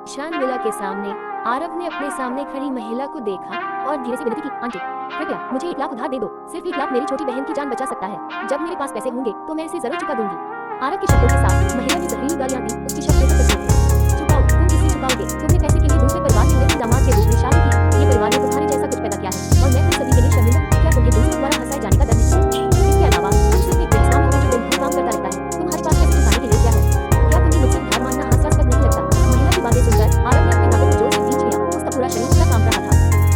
Ishan villa के सामने आरव ने अपने सामने खड़ी महिला को देखा और धीरे से विनती की, आंटी कृपया मुझे 1 लाख उधार दे दो। सिर्फ 1 लाख मेरी छोटी बहन की जान बचा सकता है। जब मेरे पास पैसे होंगे तो मैं इसे जरूर चुका दूंगी। आरव के शब्दों के साथ महिला ने जहरीली गालियां दी। उसके शब्द पर थे, चुकाओ, तुम किसे चुकाओगे? तुमने पैसे के लिए दूसरे परिवार में मेरे दामाद के रूप में शादी की। ये परिवार ने तुम्हारे जैसा कुछ पैदा किया है और मैं तुम सभी के लिए शर्मिंदा हूं। क्या तुम्हें दूसरे द्वारा हंसाए जाने का डर नहीं है? इसके अलावा तुम सिर्फ एक बेईमान हो जो दिन भर काम करता रहता है। तुम्हारे पास पैसे चुकाने के लिए क्या है? क्या तुम्हें मुझसे उधार मांगना हास्यास्पद नहीं लगता? महिला की बातें सुनकर आरव ने अपने हाथों को जोर से खींच लिया। उसका पूरा शरीर पूरा कांप रहा था।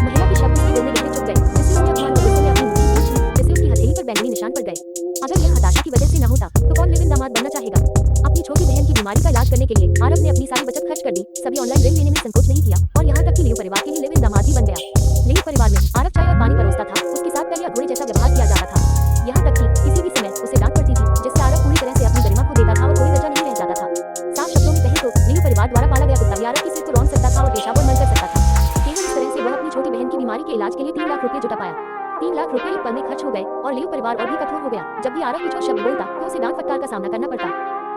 महिला के शब्द उसके दिल में गहरे चुभ गए। जिससे उसने अपमान को गुस्से में अपनी मुट्ठी खींच ली, जैसे उसकी हथेली पर बैंगनी निशान पड़ गए। अगर यह हताशा की वजह से न होता तो कौन लिव इन दामाद बनना चाहेगा? अपनी छोटी बहन की बीमारी का इलाज करने के लिए आरव ने अपनी सारी बचत खर्च कर दी। सभी ऑनलाइन ऋण लेने में संकोच नहीं किया और यहाँ तक कि लिव परिवार के लिए लिव इन दामाद ही बन गया। लिव परिवार में आरव चाय और पानी परोसता था। उसके साथ पहले अधूरे जैसा व्यवहार किया जाता था। यहाँ तक कि किसी भी समय उसे डांट पड़ती थी, जिससे आरव पूरी तरह से अपनी गरिमा खो देता था और कोई वजह नहीं रह जाता था। साफ शब्दों में कहें तो लिव परिवार द्वारा पाला गया कुत्ता भी आरव की सिर को रौंद सकता था और पेशाब और मल कर सकता था। केवल इस तरह से वह अपनी छोटी बहन की बीमारी के इलाज के लिए 3 लाख रुपए जुटा पाया। 3 लाख रुपए एक पल में खर्च हो गए और लिव परिवार और भी कठोर हो गया। जब भी आरव कुछ और शब्द बोलता तो उसे डांट फटकार का सामना करना पड़ता।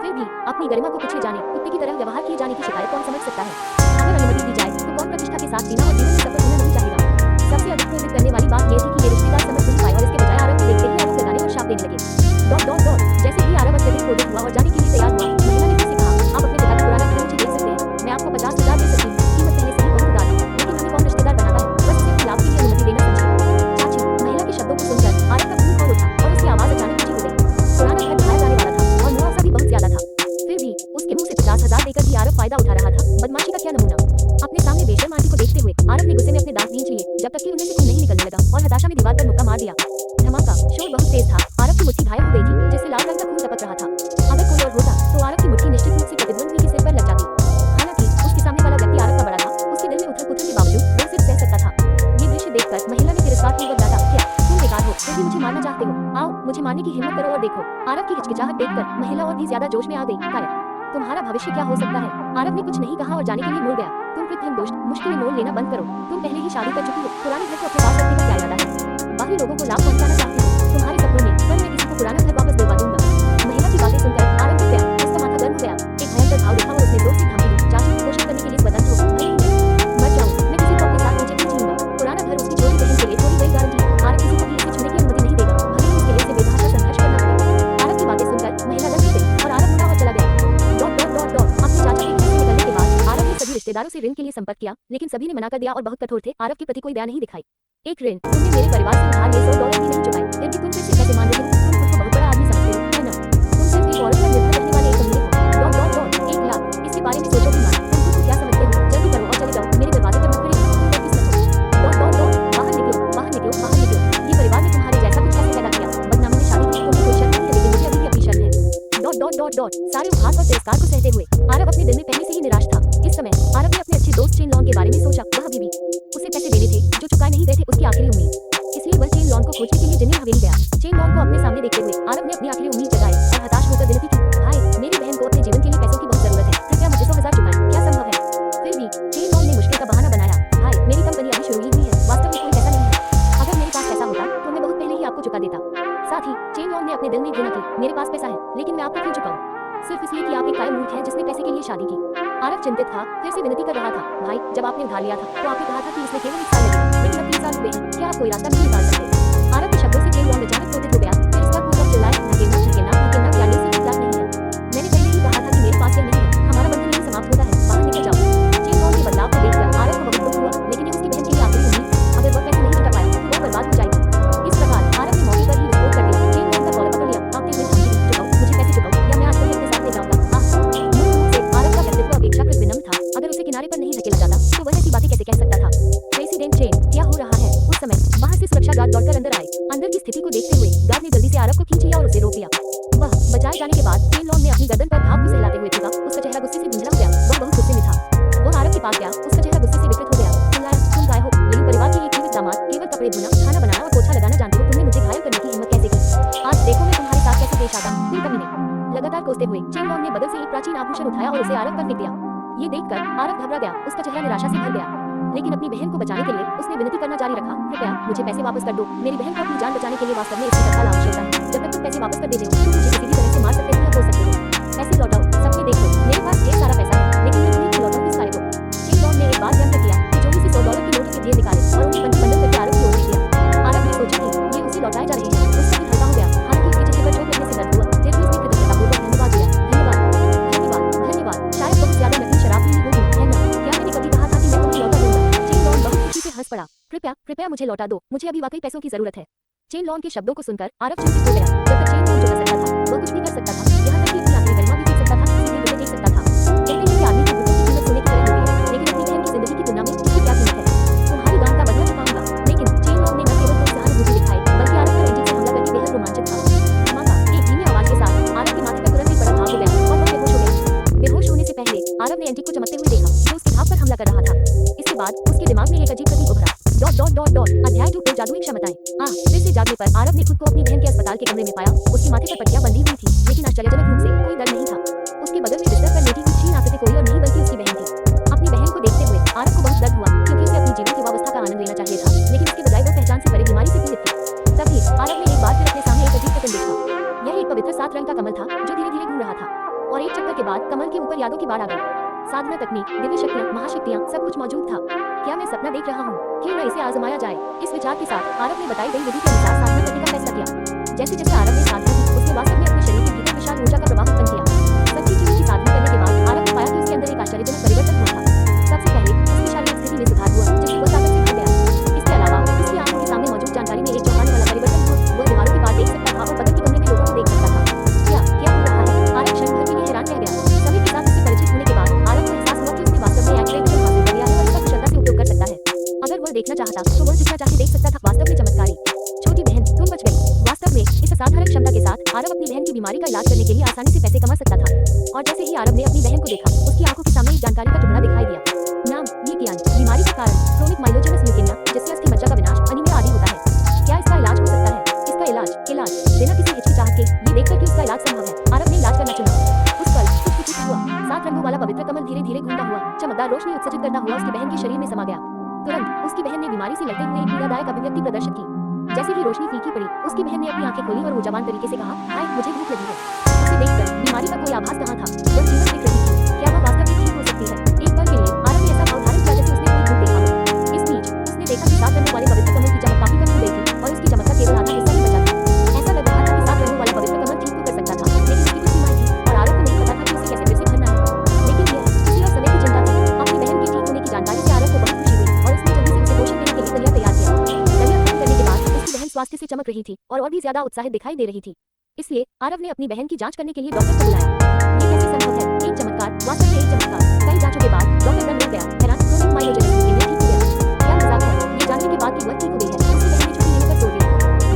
फिर भी अपनी गरिमा को पूछे जाने, कुत्ते की तरह व्यवहार किए जाने की शिकायत कौन समझ सकता है? अगर अनुमति दी जाए तो कौन प्रतिष्ठा के साथ जीना और जीवन में सफल होना नहीं चाहेगा? सबसे अधिक क्रोधित करने वाली बात यह थी कि ये रिश्तेदार समझ नहीं पाए और इसके बजाय आरव को देखते ही आरोप लगाने और शाप देने लगे। जैसे ही आरव अत्यधिक क्रोधित हुआ और जाने के लिए तैयार हुआ, महिला ने उससे कहा, आप अपने पिता का पुराना घर मुझे दे सकते हैं। मैं आपको 50,000 दे सकती हूँ। कीमत पहले से ही बहुत उदार है, लेकिन हमें कौन रिश्तेदार बनाता है? बस उसे अपने लाभ के लिए अनुमति देना समझे। चाची, महिला के शब्दों को सुनकर आरव का खून खौल उठा और उसकी आवाज अचानक ऊंची हो गई। पुराना घर ढाया जाने वाला था और मुआवजा भी बहुत ज्यादा था। फिर भी उसके मुंह से 50,000 देकर भी आरव फायदा उठा रहा था। बदमाशी का क्या नमूना! अपने सामने बेशर्म आंटी को देखते हुए आरव ने गुस्से में अपने दांत भींच लिए, जब तक कि उनमें से खून नहीं निकलने लगा और हताशा में दीवार पर मुक्का मार दिया। धमाका! शोर बहुत तेज था। आरव की मुट्ठी घायल हो गई थी, जिससे लाल रंग का खून टपक रहा था। अगर कोई और होता तो आरव की मुट्ठी निश्चित रूप से प्रतिद्वंद्वी के सिर पर लग जाती। हालांकि उसके सामने वाला व्यक्ति आरव का बड़ा था। उसके दिल में उथल-पुथल के बावजूद वह सिर्फ सह सकता था। ये दृश्य देखकर महिला ने तिरस्कारपूर्वक डांटा, क्या तुम बेकार हो? फिर भी मुझे मारना चाहते हो? आओ, मुझे मारने की हिम्मत करो और देखो। आरव की हिचकिचाहट देखकर महिला और भी ज्यादा जोश में आ गई। काय, तुम्हारा भविष्य क्या हो सकता है? आरव ने कुछ नहीं कहा और जाने के लिए मुड़ गया। तुम कृत्रिम दोस्त मुश्किलें मोल लेना बंद करो। तुम पहले ही शादी कर चुकी हो। पुराने घर को अपने पास रखने का क्या इरादा है? बाहरी लोगों को लाभ पहुंचाना चाहती हो? तुम्हारे सपनों में कल मैं किसी को पुराना घर वापस दिलवा दूंगा। महिला की बातें सुनकर आरव रुक गया। उसका माथा गर्म हो गया। एक भयंकर भाव देखा और उसने जोर से धमकी दी, चाची को कोशिश करने के लिए स्वतंत्र हो। नहीं, मर जाऊं, मैं किसी को अपने साथ नीचे नहीं छूऊंगा। पुराना घर उसकी छोटी बहन के लिए छोड़ी गई गारंटी। आरव किसी को भी इसे छूने की अनुमति नहीं देगा, भले ही इसके लिए इसे बेतहाशा संघर्ष करना पड़े। आरव की बातें सुनकर महिला लग गई और आरव मुड़ा और चला गया। अपने चाचा के घर से निकलने के बाद आरव ने सभी रिश्तेदारों से ऋण के लिए संपर्क किया, लेकिन सभी ने मना कर दिया और बहुत कठोर थे। आरव के प्रति कोई दया नहीं दिखाई। एक ऋण, तुमने मेरे परिवार से उधार लिए $100 भी नहीं चुकाए, फिर भी तुम फिर से पैसे मांग रहे हो। तुम खुद को बहुत बड़ा आदमी समझते हो, है ना? तुम सिर्फ एक औरत पर निर्भर रहने वाले एक अमीर हो। 1 लाख, इसके बारे में सोचो भी मत। तुम खुद को क्या समझते हो? जल्दी करो और चले जाओ। मेरे दरवाजे पर मत खड़े हो। तुम किस्मत हो। बाहर निकलो, बाहर निकलो, बाहर निकलो। ये परिवार ने तुम्हारे जैसा कुछ कैसे पैदा किया? बदनामी में शादी की तुम्हें कोई शर्म नहीं है, लेकिन मुझे अभी भी अपनी शर्म है। सारे उपहास और तिरस्कार को सहते हुए आरव अपने दिल में पहले से ही निराश था। इस समय आरव ने अपने अच्छे दोस्त चेन लॉन्ग के बारे में सोचा। वह बीवी उसे पैसे देने थे जो चुकाए नहीं गए थे, उसकी आखिरी उम्मीद। इसलिए वह चेन लॉन्ग को खोजने के लिए जिन्नी हवेली गया। चेन लॉन्ग को अपने सामने देखते हुए आरव ने अपनी आखिरी उम्मीद जगाई और हताश होकर विनती की, भाई, मेरी बहन को अपने जीवन के लिए पैसों की बहुत जरूरत है। कृपया मुझे 100,000 चुकाएं। क्या संभव है? फिर भी चेन लॉन्ग ने मुश्किल का बहाना बनाया, भाई, मेरी कंपनी अभी शुरू ही हुई है, वास्तव में कोई पैसा नहीं है। अगर मेरे पास पैसा होता तो मैं बहुत पहले ही आपको चुका देता। साथ ही चेन लॉन्ग ने अपने दिल में घृणा की, मेरे पास पैसा है, लेकिन मैं आपको क्यों चुकाऊं? सिर्फ इसलिए कि आप एक कायर मूर्ख हैं जिसने पैसे के लिए शादी की। आरव चिंतित था, फिर से विनती कर रहा था, भाई, जब आपने उधार लिया था तो आपने कहा था कि इसमें केवल 1 साल लगेगा, लेकिन अब 3 साल हुए हैं। क्या आप कोई रास्ता नहीं निकाल सकते? आरव के शब्दों से चेन लॉन्ग अचानक क्रोधित हो गया। फिर इसका पूर्वक चिल्लाया, धकेलना, क्या ये सिर्फ 1 लाख नहीं है? मैंने पहले ही कहा था कि मेरे पास यह नहीं है। हमारा बंधन नहीं समाप्त होता है, बाहर निकल जाओ। चेन लॉन्ग के बदलाव को देखकर आरव को बहुत दुख हुआ, लेकिन ये उसकी बहन के लिए आखिरी उम्मीद थी। अगर वह पैसे नहीं जुटा पाया तो वह बर्बाद हो जाएगी। इस प्रकार आरव ने मौके पर ही विस्फोट कर दिया। चेन लॉन्ग का कॉलर पकड़ लिया, कांपते हुए धमकी दी, चुकाओ, मुझे पैसे चुकाओ या मैं आज ही अपने साथ ले जाऊंगा। अपेक्षाकृत विनम्र था। अगर उसे किनारे पर नहीं धकेला जाता तो वह ऐसी बातें कैसे कह सकता था? प्रेसिडेंट चेन, क्या हो रहा है? उस समय बाहर से सुरक्षा गार्ड दौड़कर अंदर आए। अंदर की स्थिति को देखते हुए गार्ड ने जल्दी से आरव को खींच लिया और उसे रोक लिया। वह बचाए जाने के बाद चेन लॉन्ग ने अपनी गर्दन पर घाव को सहलाते हुए देखा। उसका चेहरा गुस्से से धुंधला हो गया। वह बहुत गुस्से में था। वह आरव के पास गया, उसका चेहरा गुस्से से विकृत हो गया। चिल्लाया, तुम काय हो? लिव परिवार के एक जीवित दामाद, केवल कपड़े धोना, खाना बनाना और पोछा लगाना जानते हो। तुमने मुझे घायल करने की हिम्मत कैसे की? आज देखो मैं तुम्हारे साथ कैसे पेश आता। कोई कमी नहीं। लगातार कोसते हुए चेन लॉन्ग ने बदल से एक प्राचीन आभूषण उठाया और उसे आरव पर फेंक दिया। ये देखकर आरव घबरा गया। उसका चेहरा निराशा से भर गया, लेकिन अपनी बहन को बचाने के लिए उसने विनती करना जारी रखा, कृपया मुझे पैसे वापस कर दो। मेरी बहन को अपनी जान बचाने के लिए वास्तव में इसकी तत्काल आवश्यकता है। जब तक तुम पैसे वापस कर देते हो तो मुझे किसी भी तरह से मार सकते हो या बोल सकते हो। पैसे लौटाओ, सपने देखो, मेरे पास ढेर सारा पैसा है, लेकिन मैं तुम्हें क्यों लौटाऊं? किस काय को? कृपया कृपया मुझे लौटा दो, मुझे अभी वाकई पैसों की जरूरत है। चेन लॉन के शब्दों को सुनकर आरव चिंतित हो गया। जब तक चेन लॉन जो कर सकता था वह कुछ भी कर सकता था, यहाँ तक कि अपनी आखिरी गरिमा भी देख सकता था, सीधे मुझे देख सकता था। कहते हैं कि आदमी की बुद्धि की कीमत सोने की तरह होती है, लेकिन अपनी बहन की जिंदगी की तुलना में इसकी क्या कीमत है। तुम्हारी गांव का बदला चुकाऊंगा। लेकिन चेन लॉन ने न केवल कोई सहानुभूति दिखाई, बल्कि आरव पर एंटी से हमला करके बेहद रोमांचित था। धमाका! एक धीमी आवाज के साथ आरव के माथे पर तुरंत एक बड़ा घाव हो गया और वह बेहोश हो गया। बेहोश होने से पहले आरव ने एंटी को चमकते हुए देखा जो उसके घाव पर हमला कर रहा था। इसके बाद उसके दिमाग में एक अजीब प्रतीक उभरा। अध्याय 2 जादुई क्षमताएं। फिर से जागने पर आरव ने खुद को अपनी बहन के अस्पताल के कमरे में पाया। उसके माथे पर पट्टियां बंधी हुई थी, लेकिन आश्चर्यजनक रूप से कोई दर्द नहीं था। उसके बगल में बिस्तर पर लेटी हुई छीन आते थे कोई और नहीं बल्कि उसकी बहन थी। अपनी बहन को देखते हुए आरव को बहुत दर्द हुआ, क्योंकि उसे अपनी जीवन की युवावस्था का आनंद लेना चाहिए था, लेकिन इसके बजाय वो पहचान से परे बीमारी से पीड़ित थी। तभी आरव ने एक बार फिर अपने सामने एक अजीब पैटर्न देखा। यह एक पवित्र 7 रंग का कमल था जो धीरे धीरे घूम रहा था, और एक चक्कर के बाद कमल के ऊपर यादों की बाढ़ आ गई। साधना तकनीक, दिव्य शक्तियां, महाशक्तियां, सब कुछ मौजूद था। क्या मैं सपना देख रहा हूँ? क्यों न इसे आजमाया जाए? इस विचार के साथ आरव ने बताई गई विधि के अनुसार साधना करने का फैसला किया। जैसे जैसे आरव ने साधना की, उसने वास्तव में अपने शरीर के भीतर विशाल ऊर्जा का प्रवाह उत्पन्न किया। सच्ची चीजों की साधना करने के बाद आरव ने पाया कि उसके अंदर एक आश्चर्यजनक परिवर्तन हुआ था। सबसे पहले उसकी शारीरिक स्थिति में सुधार हुआ, जिससे वह ताकत से भर गया। इसके अलावा उसकी आंखों के सामने मौजूद जानकारी में एक चौंकाने वाला परिवर्तन हुआ। वह दीवारों के पार देख सकता था और बगल के कमरे में लोगों को देख सकता था। क्या हो रहा है? आरव क्षण भर के लिए हैरान रह गया। समय के साथ उससे परिचित होने के बाद आरव को एहसास हुआ कि उसने वास्तव में एक्स-रे विजन हासिल कर लिया है और इसका कुशलता से उपयोग कर सकता है। अगर वह देखना चाहता तो वह जितना चाहे देख सकता था। वास्तव में चमत्कारी। छोटी बहन, तुम बच गई। वास्तव में इस असाधारण क्षमता के साथ आरव अपनी बहन की बीमारी का इलाज करने के लिए आसानी से पैसे कमा सकता था। और जैसे ही आरव ने अपनी बहन को देखा, उसकी आंखों के सामने एक जानकारी का टुकड़ा दिखाई दिया। नाम ल्यूकियान, बीमारी का कारण क्रोनिक माइलोजेनस ल्यूकेमिया, जिससे अस्थि मज्जा का विनाश, अनीमिया आदि होता है। क्या इसका इलाज हो सकता है? इसका इलाज बिना किसी हिचकिचाहट के, ये देखकर कि उसका इलाज संभव है, आरव ने इलाज करना चुना। उस पल कुछ हुआ। 7 रंगों वाला पवित्र कमल धीरे धीरे घूमता हुआ, चमकदार रोशनी उत्सर्जित करता हुआ उसकी बहन के शरीर में समा गया। तुरंत उसकी बहन ने बीमारी से लड़ते हुए एक पीड़ादायक अभिव्यक्ति प्रदर्शित की। जैसे ही रोशनी फीकी पड़ी, उसकी बहन ने अपनी आंखें खोली और ऊर्जावान तरीके से कहा, हाय, मुझे भूख लगी है। उसे देखकर बीमारी का कोई आभास कहाँ था? वह जीवन देख रही थी। क्या वह वास्तव में ठीक हो सकती है? एक पल के लिए आरव ने ऐसा भाव धारण किया जैसे उसने कोई भूत देखा हो। इस बीच उसने देखा कि 7 रंगों वाले पवित्र कमल की चमक काफी कम हो गई थी और उसकी चमक का केवल आधा हिस्सा ही बचा था। ऐसा लग रहा था कि 7 रंगों वाला पवित्र कमल ठीक तो कर सकता था, लेकिन उसकी कुछ सीमाएं थी और आरव को नहीं पता था कि उसे कैसे फिर से भरना है। लेकिन यह किसी और समय की चिंता थी। अपनी बहन के ठीक होने की जानकारी से आरव को बहुत खुशी हुई और उसने जल्दी से उसे पोषण देने के लिए दलिया तैयार किया। दलिया खत्म करने के बाद उसकी बहन स्वास्थ्य से चमक रही थी और भी ज्यादा उत्साहित दिखाई दे रही थी। इसलिए आरव ने अपनी बहन की जांच करने के लिए डॉक्टर को बुलाया। ये कैसे संभव है? एक चमत्कार, वास्तव में एक चमत्कार। कई जांचों के बाद डॉक्टर डर गया, हैरान, क्रोनिक माइलोजेनस ल्यूकेमिया ठीक हो गया। क्या मजाक है? ये जानने के बाद कि वह ठीक हो गई है, उसकी बहन ने छुट्टी लेने पर जोर दिया।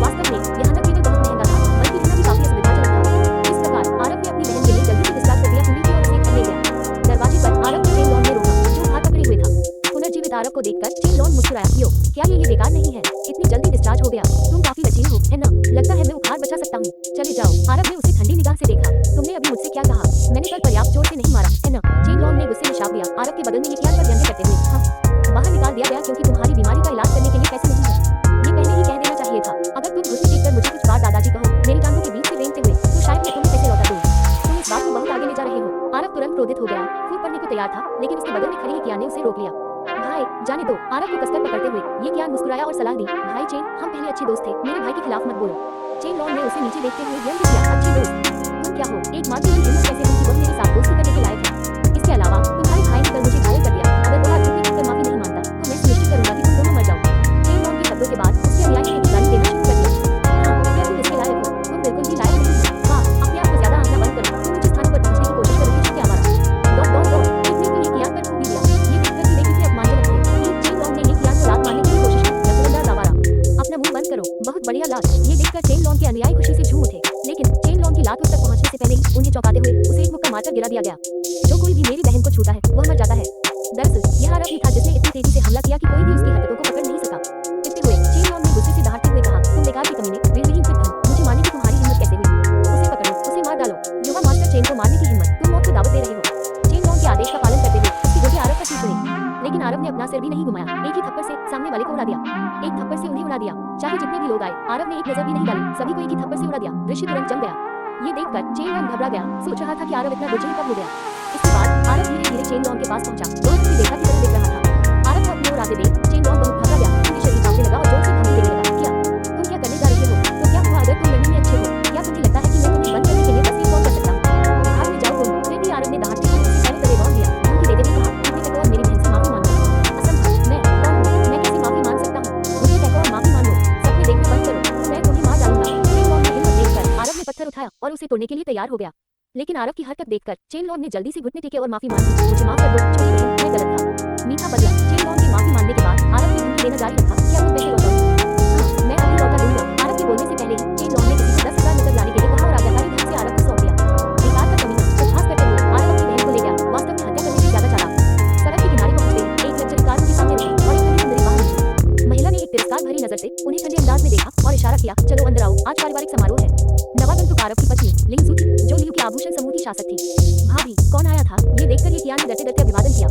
वास्तव में यहाँ तक केवल बहुत महंगा था, बल्कि रहना भी काफी असुविधाजनक था। इस प्रकार आरव ने अपनी बहन के लिए जल्दी से डिस्चार्ज प्रक्रिया पूरी की और उसे घर ले गया। दरवाजे पर आरव को चेन लॉन ने रोका, जो हाथ पकड़े हुए था। पुनर्जीवित आरव को देखकर चेन लॉन मुस्कुराया। यो, क्या ये बेकार नहीं है? इतनी जल्दी डिस्चार्ज हो गया। तुम काफी लचीली हो, है ना? लगता है मैं उखाड़ बचा सकता हूँ। चले जाओ। आरव ने उसे ठंडी निगाह से देखा। तुमने अभी मुझसे क्या कहा? मैंने कल पर्याप्त जोर से नहीं मारा, है ना? चेन लॉन ने गुस्से में शाप दिया। आरव के बगल में ये पर व्यंग्य करते हुए, हाँ, बाहर निकाल दिया गया क्योंकि तुम्हारी बीमारी का इलाज करने के लिए पैसे नहीं है। ये पहले ही कह देना चाहिए था। अगर तुम घुटने देखकर मुझे कुछ बार दादाजी कहो, मेरी टांगों के बीच से रेंगते हुए, तो शायद मैं तुम्हें पैसे लौटा दूं। तुम इस बात को बहुत आगे ले जा रहे हो। आरव तुरंत क्रोधित हो गया। फूट पड़ने को तैयार था, लेकिन उसके बगल में खड़ी कियान ने उसे रोक लिया। भाई, जाने दो। आरव को कसकर पकड़ते हुए ये कियान मुस्कुराया और सलाह दी। भाई चेन, हम पहले अच्छे दोस्त थे, मेरे भाई के खिलाफ मत बोलो। चेन लॉन ने उसे नीचे देखते हुए व्यंग्य किया। अच्छे दोस्त? तुम क्या हो? एक मात्र की हिम्मत कैसे हुई कि वह मेरे साथ दोस्ती करने के लायक है? इसके अलावा तुम्हारे भाई ने कल मुझे घायल कर दिया। अगर वह आज झुकने झुककर माफी नहीं मानता, तो मैं सुनिश्चित करूंगा कि तुम दोनों मर जाओ। चेन लॉन के शब्दों के बाद उसके अनुयायी ने गाली देना शुरू कर दिया। हाँ, क्या तुम इसके लायक हो? तुम बिल्कुल भी लायक नहीं हो। वाह, अपने आप को ज्यादा आंकना बंद करो। तुम उच्च स्थानों पर पहुंचने की कोशिश कर रहे हो, क्या हमारा? एक ने तो ये कियान पर थूक दिया। ये देखकर कि वे कितने अपमानजनक थे। चेन लॉन ने ये कियान को लात मारने की कोशिश की। नजरअंदाज आवारा, अपना मुंह बंद करो। बहुत बढ़िया लात। ये देखकर चेन लॉन के अनुयायी खुशी से झूम उठे, लेकिन चेन लॉन की लात उस तक पहुंचने से पहले ही उन्हें चौंकाते हुए उसे एक मुक्का मारकर गिरा दिया गया। जो कोई भी मेरी बहन को छूता है, वह मर जाता है। दरअसल यह आरव ही था जिसने इतनी तेजी से हमला किया कि कोई भी उसकी हरकतों को पकड़ नहीं सका। इतने हुए चेन लॉन ने गुस्से से दहाड़ते हुए कहा, तुम बेकार की कमीने, ऋणविहीन कृतघ्न, मुझे मारने की तुम्हारी हिम्मत कैसे हुई? उसे पकड़ो, उसे मार डालो। युवा मास्टर चेन को मारने की हिम्मत, तुम मौत को दावत दे रहे हो। चेन लॉन के आदेश का पालन करते हुए उसकी गोली आरव पर छूट पड़ी, लेकिन आरव ने अपना सिर भी नहीं घुमाया। एक ही थप्पड़ से सामने वाले को उड़ा दिया। एक थप्पड़ से उन्हें उड़ा दिया। चाहे जितने भी लोग आए, आरव ने एक नजर भी नहीं डाली, सभी को एक ही थप्पड़ से उड़ा दिया। दृश्य तुरंत जम गया। ये देखकर चेन लॉन घबरा गया, सोच रहा था कि आरव इतना बुझिल कब हो गया। इसके बाद आरव धीरे धीरे चेन लॉन के पास पहुंचा। दोनों उसे देखा की तरह देख रहा था। आरव को अपनी ओर आते देख चेन लॉन बहुत घबरा गया, उसके शरीर कांपने लगा और जोर से धमकी देने लगा। क्या तुम क्या करने जा रहे हो? तो क्या हुआ अगर तुम लड़ने में अच्छे हो? क्या तुम्हें लगता है कि मैं तुम्हें बंद करने के लिए बस एक कॉल कर सकता हूँ? बाहर में जाओ तुम। फिर भी आरव ने दहाड़ते हुए उसे चारों तरफ रौंद दिया। धमकी देते हुए कहा, तुमने तक और मेरी बहन से माफी मांगी। असंभव। मैं कौन हूँ? मैं कैसे माफी मांग सकता हूँ? तोड़ने के लिए तैयार हो गया। लेकिन आरव की हरकत देखकर चेनलॉन ने जल्दी से घुटने टेके और माफी मांगी। मुझे माफ कर दो छोटी बहन, मैं गलत था। मीठा बदला। चेनलॉन के माफी मांगने के बाद आरव ने उनकी लेना जारी रखा। क्या तुम पैसे लौटाओगे? हाँ, मैं अभी लौटा दूंगा। आरव के बोलने से पहले ही चेनलॉन ने किसी को 10,000 नकद लाने के लिए कहा और आज्ञाकारी ढंग से आरव को सौंप दिया। बेकार का कमीना, कुछ खास करते हुए आरव अपनी बहन को ले गया। वास्तव में हत्या करने से ज्यादा चालाक। सड़क के किनारे पहुंचते ही एक लग्जरी कार उनके सामने रुकी और एक ठंडी सुंदरी बाहर निकली। महिला ने एक तिरस्कार भरी नजर से उन्हें ठंडे अंदाज में देखा और इशारा किया, चलो अंदर आओ, आज पारिवारिक समारोह है। नवागंतुक आरव की पत्नी लिंगजू थी, जो लियू के आभूषण समूह की शासक थी। भाभी, कौन आया था? ये देखकर ये कियान ने डरते-डरते अभिवादन किया।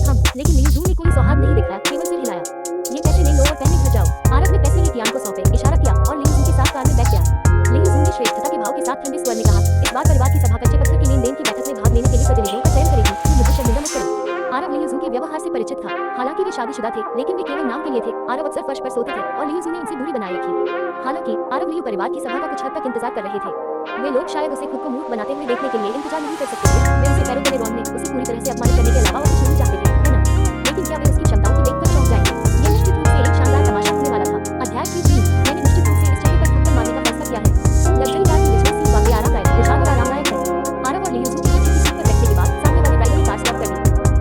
हम, लेकिन लिंगजू ने कोई सौहार्द नहीं दिखाया, केवल सिर हिलाया। ये पैसे ले लो और पहने घर जाओ। आरव ने पैसे ले कियान को सौंपे, इशारा किया और लिंगजू के साथ कार में बैठ गया। लिंगजू ने श्रेष्ठता के भाव के साथ ठंडे स्वर में कहा, इस बार परिवार की सभा कच्चे पत्थर की लेन-देन की बैठक में भाग लेने के लिए प्रतिनिधियों का चयन करेगी। तुम मुझे शर्मिंदा मत करो। आरव लिंगजू के व्यवहार से परिचित था। हालांकि वे शादीशुदा थे, लेकिन वे केवल नाम के लिए थे। आरव अक्सर फर्श पर सोते थे और लिंगजू ने उनसे दूरी बनाए रखी। हालांकि आरव लियू परिवार की सभा का कुछ हद तक इंतजार कर रहे थे। वे लोग शायद उसे खुद को मूर्ख बनाते हुए देखने के लिए इंतजार नहीं कर सकते थे। वे उसे पैरों तले रौंदने, उसे पूरी तरह से अपमानित करने के अलावा और कुछ नहीं चाहते थे, है ना? लेकिन क्या वे उसकी क्षमताओं को देखकर चौंक जाएंगे? ये निश्चित रूप से एक शानदार तमाशा होने वाला था। अध्याय 3। मैंने निश्चित रूप से इस जगह पर ठक्कर मारने का फैसला किया है। लग्जरी कार की बिजनेस सीट वाकई आरामदायक, विशाल और आरामदायक है। आरव और लियू की पीछे की सीट पर बैठने के बाद सामने वाली ड्राइवर ने कार स्टॉप कर दी।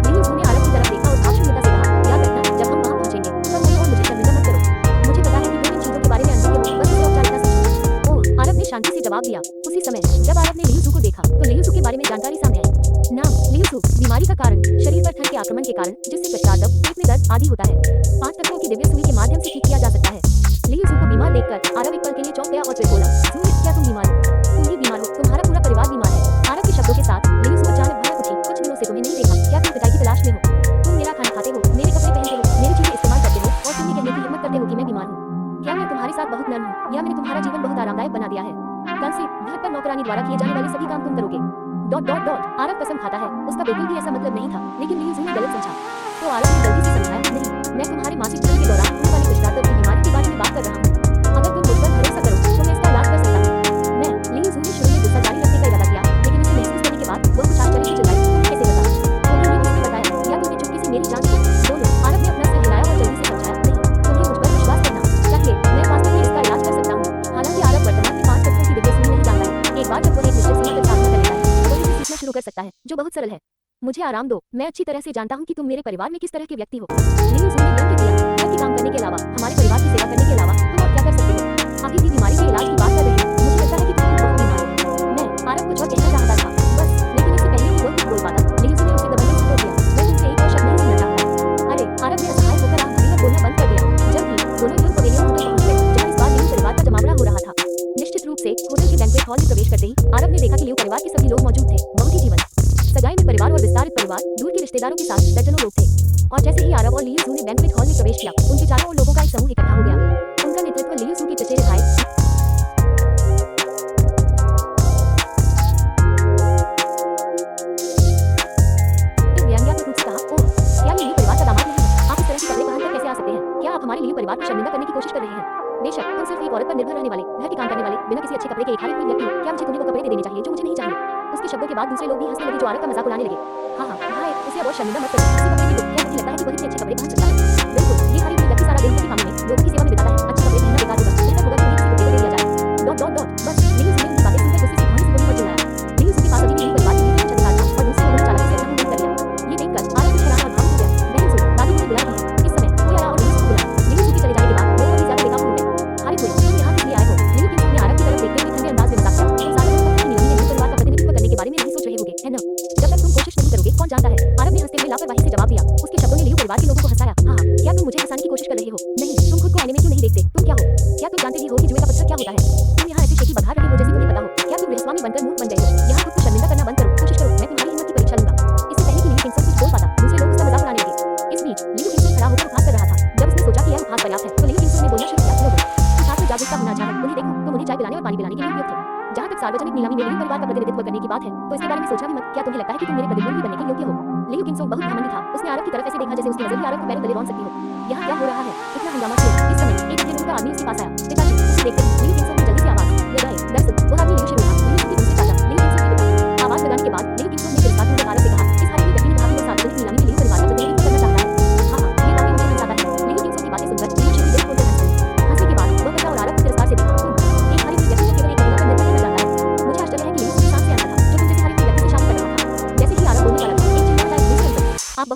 लियू ने आरव की तरफ देखा और भावशून्यता से कहा, याद रखना, जब हम वहां पहुंचेंगे तब मुझे और मुझे शर्मिंदा मत करो। मुझे पता है कि तुम इन चीजों के बारे में अनभिज्ञ हो, बस इसे औपचारिकता समझो। ओह, आरव ने शांति से जवाब दिया। उसी समय जब आरव ने लियू को देखा तो लियू के बारे में जानकारी सामने आई। नाम लियू, बीमारी का कारण शरीर पर ठंड के आक्रमण के कारण, जिससे पश्चात पेट में दर्द आदि होता है। 5 तत्वों की दिव्य सुई के माध्यम से ठीक किया जा सकता है। लियू को बीमार देखकर आरव एक पल के लिए चौंक गया और फिर बोला, क्या तुम बीमार हो? तुम ही बीमार हो, तुम्हारा पूरा परिवार बीमार है। आरव के शब्दों के साथ लियू अचानक भड़क उठी। कुछ दिनों से तुम्हें नहीं देखा, क्या तुम पिटाई की तलाश में हो? तुम मेरा खाना खाते हो, मेरे कपड़े पहनते हो, मेरी चीजें इस्तेमाल करते हो और तुम ये कहने की हिम्मत करते हो कि मैं बीमार हूँ। क्या मैं तुम्हारे साथ बहुत नर्म हूँ या मैंने तुम्हारा जीवन बहुत आरामदायक बना दिया है? कल से घर पर नौकरानी द्वारा किए जाने वाले सभी काम तुम करोगे। आरव कसम खाता है, उसका बिल्कुल भी ऐसा मतलब नहीं था, लेकिन लियू ने गलत समझा। तो आरव ने जल्दी से समझाया, नहीं, मैं तुम्हारे मासिक धर्म के दौरान होने वाली पश्चात की बीमारी के बारे में बात कर रहा हूँ। अगर तुम मुझ पर भरोसा करो तो मैं इसका इलाज कर सकता हूँ। मैं, लियू ने शुरू में गुस्सा जारी रखने का इरादा किया, लेकिन इसे महसूस करने के बाद वह कुछ आश्चर्य से चिल्लाई, तुम्हें कैसे पता? तुम्हें किसने बताया या तुमने चुपके से मेरी जांच की? बोलो। आरव ने अपना सिर हिलाया और जल्दी से समझाया, नहीं, तुम्हें मुझ पर विश्वास करना चाहिए, मैं वास्तव में इसका इलाज कर सकता हूँ। हालांकि आरव वर्तमान में 5 तत्वों की दिव्य सुई नहीं जानता है। एक बार जब वह एक निश्चित सीमा तक साधना कर लेता है तो वह सीखना शुरू कर सकता है, जो बहुत सरल है। मुझे आराम दो, मैं अच्छी तरह से जानता हूँ कि तुम मेरे परिवार में किस तरह के व्यक्ति हो। लियू ने व्यक्त किया, घर के काम करने के अलावा, हमारे परिवार की सेवा करने के अलावा तुम और क्या कर सकते हो? अभी भी बीमारी के इलाज की बात कर रही हो, मुझे लगता है कि तुम बहुत बीमार हो। मैं, आरव कुछ और कहना चाहता था, बस, लेकिन इससे पहले कि वह कुछ बोल पाता, लियू ने उसे दबंगई से रोक दिया। मैं तुमसे एक और शब्द नहीं सुनना चाहता। अरे, आरव ने असहाय होकर आंख भरी और बोलना बंद कर दिया। जल्द ही दोनों यूरोप पवेलियन होटल पहुंच गए, जहां इस बार लियू परिवार का जमावड़ा हो रहा था। निश्चित रूप से होटल के बैंक्वेट हॉल में प्रवेश करते ही आरव ने देखा कि लियू परिवार के सभी लोग मौजूद थे। बहुत ही जीवंत सगाई में परिवार और विस्तारित परिवार, दूर के रिश्तेदारों के साथ दर्जनों लोग थे। और जैसे ही आरव और लियू ने बैंक्वेट हॉल में प्रवेश किया, उनके चारों ओर लोगों का एक समूह इकट्ठा हो गया। उनका नेतृत्व लियू के चचेरे भाई व्यंग्यात्मक रूप से कहा, ओह, क्या ये लियू परिवार का दामाद नहीं है? आप इस तरह के कपड़े पहनकर कैसे आ सकते हैं? क्या आप हमारे लियू परिवार को शर्मिंदा करने की कोशिश कर रहे हैं? बेशक, तुम सिर्फ एक औरत पर निर्भर रहने वाले, घर के काम करने वाले, बिना किसी अच्छे कपड़े के एक हारे हुए व्यक्ति हो। क्या मुझे तुम्हें वो कपड़े दे देने चाहिए जो मुझे नहीं चाहिए? उसके शब्दों के बाद दूसरे लोग भी हंसने लगे, जो आरव का मजाक उड़ाने लगे। हाँ, भाई, उसे अब और शर्मिंदा मत करो, उसे कपड़े दे दो। क्या मुझे लगता है कि वह इतने अच्छे कपड़े पहन सकता है? बिल्कुल, ये हारे हुए व्यक्ति सारा दिन घर के कामों में, लोगों की सेवा में बिताता है। अच्छे कपड़े पहनना बेकार होगा, बेहतर होगा कि उन्हें किसी को दे दिया जाए। बस, लियू ने उनकी बातें सुनकर गुस्से से भानी से बोलने पर चिल्लाया। लियू के पास अभी भी लियू परिवार के लिए कुछ अधिकार था और दूसरे लोगों ने चालाकी से अपना मुंह बंद कर लिया। ये देखकर आरव कुछ हैरान और भावुक हो गया। बहन सुन, दादी मुझे बुला रही है। इस समय कोई आया और लियू को बुलाया। लियू के चले जाने के बाद लोग और भी ज्यादा बेकाबू हो गए। हारे हुए, तुम यहाँ किस लिए आए हो? लियू ने आरव की तरफ देखते हुए ठंडे अंदाज में मजाक किया, तुम सारे लोग अपनी नीलमी ने लियू परिवार का प्रतिनिधित्व करने के बारे में नहीं सोच रहे होगे, है ना? जब तक तुम कोशिश नहीं करोगे, कौन जानता है? आरव ने हंसते हुए लापरवाही से जवाब दिया। उसके शब्दों ने लियू परिवार के लोगों को हंसाया। हाँ, क्या तुम मुझे हंसाने की कोशिश कर रहे हो? नहीं, तुम खुद को आईने में क्यों नहीं देखते? तुम क्या हो? क्या तुम जानते भी हो कि जुए का पत्थर क्या होता है? तुम यहाँ ऐसे शेखी बघार रहे हो जैसे तुम्हें पता हो। क्या तुम गृहस्वामी बनकर मूर्ख बन गए हो? यहाँ खुद को शर्मिंदा करना बंद करो, कोशिश करो, मैं तुम्हारी हिम्मत की परीक्षा लूंगा। इससे पहले कि लियू किंगसन कुछ बोल पाता, दूसरे लोग उसका मजाक उड़ाने लगे। इस बीच लियू किंगसन खड़ा होकर उपहास कर रहा था। जब उसने सोचा कि यह उपहास पर्याप्त है तो लियू किंगसन ने बोलना शुरू किया, सुनो, कुछ आपको जागरूकता होना चाहिए। उन्हें देखो, तुम उन्हें चाय पिलाने और पानी पिलाने के लिए उपयुक्त हो। जहाँ तक सार्वजनिक नीलामी में लियू परिवार का प्रतिनिधित्व करने की बात है तो इसके बारे में सोचना भी मत। क्या तुम्हें लगता है कि तुम मेरे प्रतिद्वंदी बनने के योग्य हो? लियू किंगसन बहुत घमंडी था। उसने आरव की तरफ ऐसे देखा जैसे उसकी नजर ही आरव को पैरों तले रौंद सकती हो। यहाँ क्या हो रहा है? इतना हंगामा क्यों? इस समय एक अधे रंग का आदमी उसके पास आया। पिताजी, उसे देखते ही लियू किंगसन ने जल्दी से आवाज लगाई। दरअसल वो आदमी लियू शेरू था, लियू के दूसरे चाचा, लियू किंगसन के पिता। आवाज लगाने के बाद लियू किंगसन ने तिरस्कारपूर्वक आरव से कहा, इस हारे हुए व्यक्ति ने कहा कि वो सार्वजनिक नीलामी में लियू परिवार का प्रतिनिधित्व करना चाहता है। हाँ, ये बातें मुझे मिल जाता है। लियू किंगसन की बातें सुनकर लियू शेरू दिल खोलकर हंस गई। हंसने के बाद वह बच्चा और आरव को तिरस्कार से देखा। एक हारे हुए व्यक्ति को केवल एक महिला पर निर्भर रहना चाहता है। मुझे आश्चर्य है कि लियू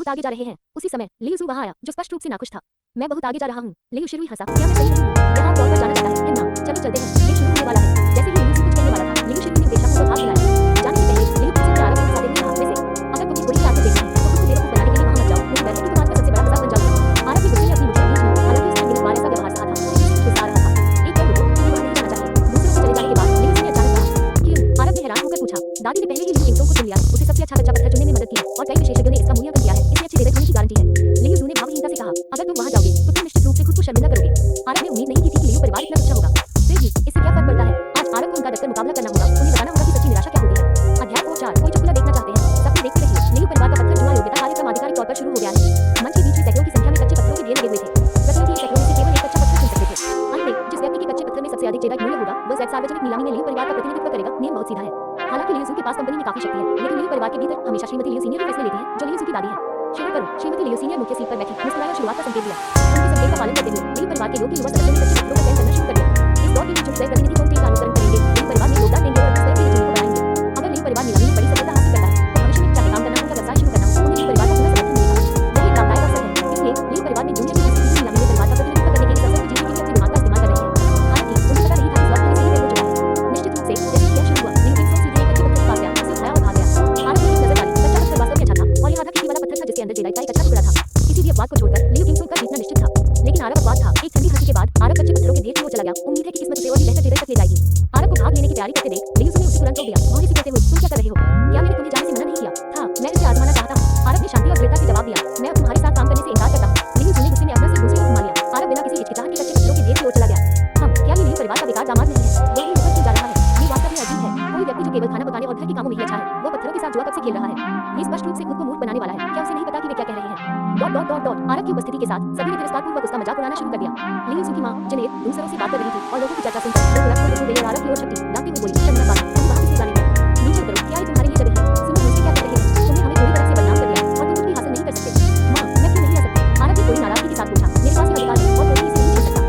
आगे जा रहे हैं। उसी समय लियू जू वहां आया, जो स्पष्ट रूप से नाखुश था। मैं बहुत आगे जा रहा हूँ। लियू शिरुई हंसा। क्या मैं सही नहीं हूँ? यहाँ दौड़ कर जाना चाहता है क्या? ना, चलो चलते हैं, ये शुरू होने वाला है। जैसे ही लियू जू कुछ कहने वाला था, लियू शिरुई ने उपेक्षापूर्वक हाथ हिलाया। जाने से पहले लियू किंगसुक ने आरव को हिस्सा देने कहा, वैसे अगर तुम्हें कोई भी आकर देखना है तो खुद को बेवकूफ बनाने के लिए वहां मत जाओ। मुझे डर है कि तुम आज का सबसे बड़ा मजाक बन जाओगे। आरव की गुस्से ने अपनी मुट्ठी खींच ली। हालांकि उसका मिनट बार ऐसा व्यवहार सहा था, लियू गुस्सा रहा था। एक बार रुको, तुम्हें वहां नहीं जाना चाहिए। दूसरों के चले जाने के बाद लियू जू ने अचानक कहा, क्यों? आरव ने हैरान होकर पूछा। दादी ने पहले ही लियू किंगसुक को चुन लिया, उसे सबसे अच्छा कच्चा पत्थर चुनने में मदद की और कई विशेषज्ञों ने इसका मूल्यांकन किया है, इसलिए अच्छे डेजर्ट होने की गारंटी है। लियू जू ने भावहीनता से कहा, अगर तुम वहां जाओगे तो तुम निश्चित रूप से खुद को शर्मिंदा करोगे। आरव ने उम्मीद नहीं की थी कि लियू परिवार इतना अच्छा होगा। फिर भी इससे क्या फर्क पड़ता है? आज आरव को उनका डटकर मुकाबला करना होगा, उन्हें बताना होगा कि सच्ची निराशा क्या होती है। अध्याय 4 कोई चुटकुला देखना चाहते हैं? सबने देखते रहिए। लियू परिवार का पत्थर जुआ योग्यता कार्यक्रम आधिकारिक तौर पर शुरू हो गया है। मंच के बीच में सैकड़ों की संख्या में कच्चे पत्थरों के ढेर लगे हुए थे। प्रतिनिधि इन सैकड़ों में से केवल एक कच्चा पत्थर चुन सकते थे। अंत में जिस व्यक्ति के कच्चे पत्थर में सबसे अधिक जेडाइट मूल्य होगा, वह सार्वजनिक नीलामी में लियू परिवार का प्रतिनिधित्व करेगा। नियम बहुत सीधा है। हालांकि लियू जू के पास कंपनी में काफी शक्ति है, लेकिन लियू परिवार के भीतर हमेशा श्रीमती लियू सीनियर फैसले लेती हैं, जो लियू जू की दादी है। शुरू करो। श्रीमती लियू सीनियर मुख्य सीट पर बैठी मुस्कुराकर शुरुआत का संकेत दिया। उनके संकेत का पालन करते हुए लियू परिवार के योग्य युवा सदस्यों ने कच्चे पत्थरों का चयन करना शुरू कर दिया। इस दौर के लिए चुने गए प्रतिनिधि कौन का अनुसरण करेंगे? लियू परिवार में योगदान देंगे और स्वयं के लिए चुनी को बनाएंगे। अगर लियू परिवार नीलामी में बड़ी सफलता हासिल करता है तो भविष्य में चाहे काम करना हो या व्यवसाय शुरू करना हो, उन्हें लियू परिवार का पूरा समर्थन मिलेगा। यह एक लाभदायक अवसर है। इसलिए लियू परिवार ने जूनियर की नीलामी में परिवार का प्रतिनिधित्व करने के इस अवसर को जीतने के लिए अपने दिमाग का इस्तेमाल कर रही है। हालांकि उन्हें पता नहीं था कि इस वक्त के लिए सही तय हो चुका है। निश्चित रूप से जैसे ही यह शुरू हुआ, लियू किंगसुक सीधे एक कच्चे पत्थर के पास गया, उसे उठाया और भाग गया। आरव ने एक नजर डाली। कच्चा पत्थर वास्तव में अच्छा था और यह आधा खिड़की वाला पत्थर था जिसके अंदर जेडाइट का एक अच्छा टुकड़ा था। किसी भी अपवाद को छोड़कर लियू किंगसुक का जीतना निश्चित था। लेकिन आरव अपवाद था। एक ठंडी हंसी के बाद आरव कच्चे पत्थरों के ढेर की ओर चला गया। उम्मीद है कि किस्मत उसे और भी बेहतर जेडाइट तक ले जाएगी। आरव को भाग लेने की तैयारी करते देख लियू जू ने उसे तुरंत रोक दिया। भौंके से कहते हुए, तुम क्या कर रहे हो? क्या मैंने तुम्हें जाने से मना नहीं किया था? मैं इसे आजमाना चाहता हूँ। आरव ने शांति और दृढ़ता से जवाब दिया, मैं अब तुम्हारे साथ काम करने से इनकार करता हूँ। लियू जू ने गुस्से में अपना सिर दूसरी ओर घुमा लिया। आरव बिना किसी हिचकिचाहट के कच्चे पत्थरों के ढेर की ओर चला गया। क्या ये लियू परिवार का बेकार दामाद नहीं है? वह ही ऊपर क्यों जा रहा है? ये वास्तव में अजीब है। कोई व्यक्ति जो केवल खाना पकाने और घर के कामों में ही अच्छा है, वो पत्थरों के साथ जुआ कब से खेल रहा है? ये स्पष्ट रूप से खुद को मूर्ख बनाने वाला है। क्या उसे नहीं पता कि वे क्या कह रहे हैं? आरव की उपस्थिति के साथ सभी ने तिरस्कारपूर्वक उसका मजाक उड़ाना शुरू कर दिया। लियू जू की मां जेनेट दूसरों से बात कर रही थी और लोगों की चर्चा सुनकर वो गुलाब को देखते हुए आरव की ओर झपटी, डांटते हुए बोली, शर्मिंदा बात, तुम वहां किसने जाने दिया? नीचे उतरो। क्या ये तुम्हारे लिए जगह है? सुनो, मुझसे क्या कर रहे हैं? तुमने हमें पूरी तरह से बदनाम कर दिया और तुम कुछ भी हासिल नहीं कर सकते। मां, मैं क्यों नहीं आ सकती? आरव ने थोड़ी नाराजगी के साथ पूछा। मेरे पास ये अधिकार है और कोई इसे नहीं छीन सकता।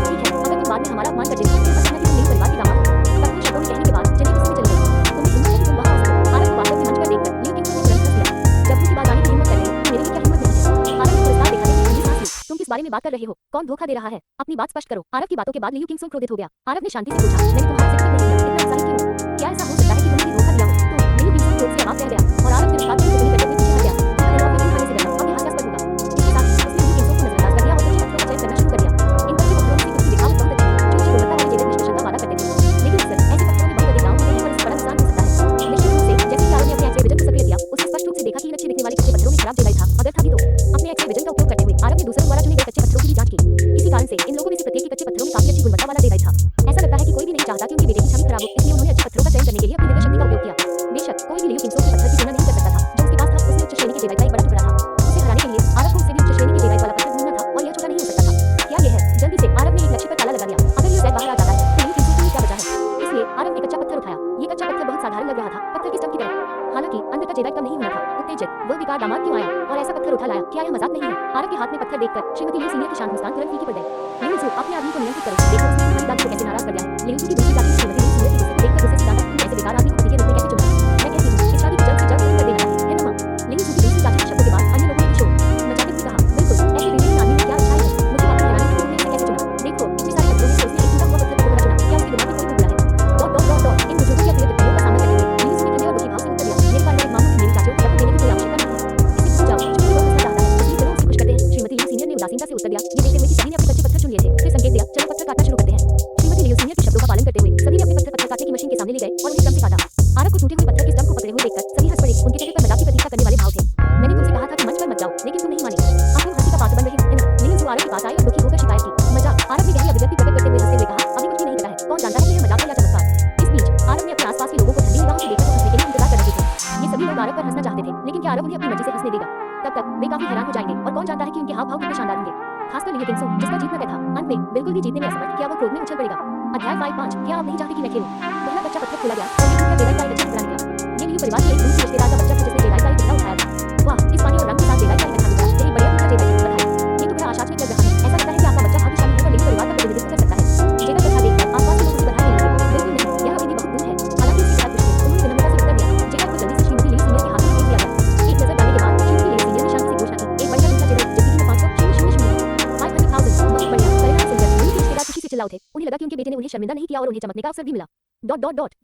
ठीक है, अगर तुम बाद में हमारा अपमान कर देते हो तो समझना कि तुम लियू परिवार के दामाद हो। सबके शब्दों में कहने के बाद जेनेट गुस्से में चली गई। तुम्हें हिम्मत है कि तुम वहां आ सको? आरव को वास्तव में मंच पर देखकर लियू किंगसुक ने तुरंत हंस दिया। जब उसकी बात आने की हिम्मत कर रही, मेरे लिए क्या हिम्मत नहीं है? आरव ने पुरस्कार दिखाते हुए ठंडी सांस ली। तुम किस बारे में बात कर रहे हो? कौन धोखा दे रहा है? अपनी बात स्पष्ट करो। आरव की बातों के बाद लियू किंगसुक क्रोधित हो गया। आरव ने शांति से पूछा, मैंने तुम्हारा जिक्र नहीं किया, इतना उत्साहित क्यों हो? क्या ऐसा हो सकता है कि तुमने भी धोखा दिया हो? लियू किंगसुक क्रोध से आवाज रह गया और आरव तिरस्कार करते हुए पीछे हट गया। खाने से डरना और ये हास्यास्पद होगा। इसके साथ ही उसने लियू किंगसुक को नजरअंदाज कर दिया और कच्चे पत्थरों का चयन करना शुरू कर दिया। इन कच्चे पत्थरों में से कुछ की दिखावट बहुत अच्छी थी, जो उच्च गुणवत्ता वाले जेडेड निष्कर्षण का वादा करते थे। लेकिन अक्सर ऐसे पत्थरों में बहुत अधिक दाम होते हैं और इससे बड़ा नुकसान हो सकता है। निश्चित रूप से जैसे ही आरव ने अपने एक्स-रे विजन को सक्रिय किया, उसने स्पष्ट रूप से देखा कि इन अच्छे दिखने वाले कच्चे पत्थरों में खराब जेडाइट था। अगर था भी तो अपने एक्स-रे विजन का उपयोग करते हुए आरव ने दूसरों द्वारा चुने गए कच्चे पत्थरों की भी जांच की। किसी कारण से इन लोगों में से प्रत्येक के कच्चे पत्थरों में काफी अच्छी गुणवत्ता वाला जेडाइट था। ऐसा लगता है कि कोई भी नहीं चाहता कि उनके बेटे की छवि खराब हो, इसलिए उन्होंने अच्छे पत्थरों का चयन करने के लिए अपनी दिव्य शक्ति का उपयोग किया। बेशक कोई भी लियू किंगसुक के पत्थर की तुलना नहीं कर सकता था जो उसके पास था। उसने उच्च श्रेणी के जेडाइट का एक बड़ा टुकड़ा था। उसे हराने के लिए आरव को उससे भी उच्च श्रेणी के जेडाइट वाला पत्थर ढूंढना था और यह छोटा नहीं हो सकता था। क्या यह है? जल्दी से आरव ने एक लक्ष्य पर ताला लगा दिया। अगर ये बाहर आ जाता है तो लियू किंगसुक के लिए क्या बचा है? इसलिए आरव ने कच्चा पत्थर उठाया। ये कच्चा पत्थर बहुत साधारण लग रहा था, पत्थर के स्टंप की तरह। हालांकि अंदर का जेडाइट कम नहीं होना था। उत्तेजित, वह बेकार दामाद क्यों आया और ऐसा पत्थर उठा लाया? क्या यह मजाक नहीं है? आरव के हाथ में पत्थर देखकर श्रीमती लियू सीनियर की शांत मुस्कान तुरंत फीकी पड़ गई। लियू जू, अपने आदमी को नियंत्रित करो। देखो उसने तुम्हारी दादी को कैसे नाराज कर दिया है। लियू जू की दूसरी जाति श्रीमती लियू सीनियर की गुस्से को देखकर गुस्से से डांटा, तुम ऐसे बेकार आदमी को पति के रूप में कैसे चुना? मैं कहती हूँ इस शादी को जल्द से जल्द खत्म कर देना चाहिए, है ना मां? लियू जू की दूसरी जाति के शब्दों के बाद अन्य लोगों ने भी शोर मचाते हुए कहा, बिल्कुल, ऐसे बेहतरीन आदमी में क्या अच्छाई है? मुझे बात हैरानी है कि तुमने इसे कैसे चुना? देखो, इतने सारे पत्थरों में से उसने एक टूटा हुआ पत्थर को चुना। क्या उसके दिमाग में कोई बुरा है? इन बुजुर्गों के अतिरिक्त टिप्पणियों का सामना करते हुए लियू जू ने ठंडे और दुखी भाव से उत्तर दिया, मेरे पारिवारिक मामलों में मेरी चाचियों को दखल देने की कोई आवश्यकता नहीं है। इसे भूल जाओ, चुप्पी वह हंसना चाहता है, इसलिए चलो उसे खुश करते हैं। श्रीमती लियू सीनियर ने उदासीनता से उत्तर दिया, ये देखते हुए कि सभी ने अपने कच्चे पत्थर चुन लिए थे। फिर संकेत दिया, चलो पत्थर काटना शुरू करते हैं। श्रीमती लियू सीनियर के शब्दों का पालन करते हुए सभी ने अपने पत्थर काटने की मशीन के सामने ले गए और उन्हें स्टंप से काटा। आरव को टूटे हुए पत्थर के स्टंप को पकड़े हुए देखकर सभी हंस पड़े। उनके चेहरे पर मजाक की प्रतीक्षा करने वाले भाव थे। मैंने तुमसे कहा था कि मंच पर मत जाओ, लेकिन तुम नहीं माने। अब तुम हंसी का पात्र बन रही हो, है ना? लियू जू आरव के पास आई और दुखी होकर शिकायत की, मजाक? आरव ने गहरी अभिव्यक्ति प्रकट करते हुए हंसते हुए कहा, अभी कुछ भी नहीं पता है, कौन जानता है कि यह मजाक है या चमत्कार? इस बीच आरव ने अपने आसपास के लोगों को ठंडी निगाहों से देखकर हंसने के लिए इंतजार कर रहे थे। ये सभी लोग आरव पर हंसना चाहते थे, लेकिन क्या आरव उन्हें अपनी मर्जी से हंसने देगा? तब तक वे काफी हैरान हो जाएंगे और कौन जानता है कि उनके हाव भाव कितने शानदार होंगे। खासकर लियू किंगसुक, जिसका जीतना तय था, अंत में बिल्कुल भी जीतने में असमर्थ, क्या वो क्रोध में उछल पड़ेगा? अध्याय 5 क्या आप नहीं चाहते कि मैं खेलूं? पहला कच्चा पत्थर खोला गया और ये टुकड़ा जेडाइट का एक अच्छा टुकड़ा निकला। ये लियू परिवार के एक दूसरे रिश्तेदार का बच्चा था जिसने जेडाइट का एक टुकड़ा उठाया था। वाह, इस पानी और रंग के साथ जेडाइट का एक अच्छा टुकड़ा, तेरी बढ़िया टुकड़ा जेडाइट की बधाई। ये टुकड़ा आशाजनक लग रहा है। ऐसा लगता है कि आपका बच्चा भाग्यशाली है और लियू परिवार का प्रतिनिधित्व कर सकता है। जेडाइट अच्छा देखकर आसपास के लोग उसे बधाई देने लगे। बिल्कुल नहीं, यह अभी भी बहुत दूर है। हालांकि उसके पिता खुश थे, उन्होंने विनम्रता से उत्तर दिया। जेडाइट को जल्दी से श्रीमती लियू सीनियर के हाथ में भेज दिया गया। एक नजर डालने के बाद श्रीमती लियू सीनियर ने शांति से चिल्ला उठे। उन्हें लगा कि उनके बेटे ने उन्हें शर्मिंदा नहीं किया और उन्हें चमकने का अवसर भी मिला।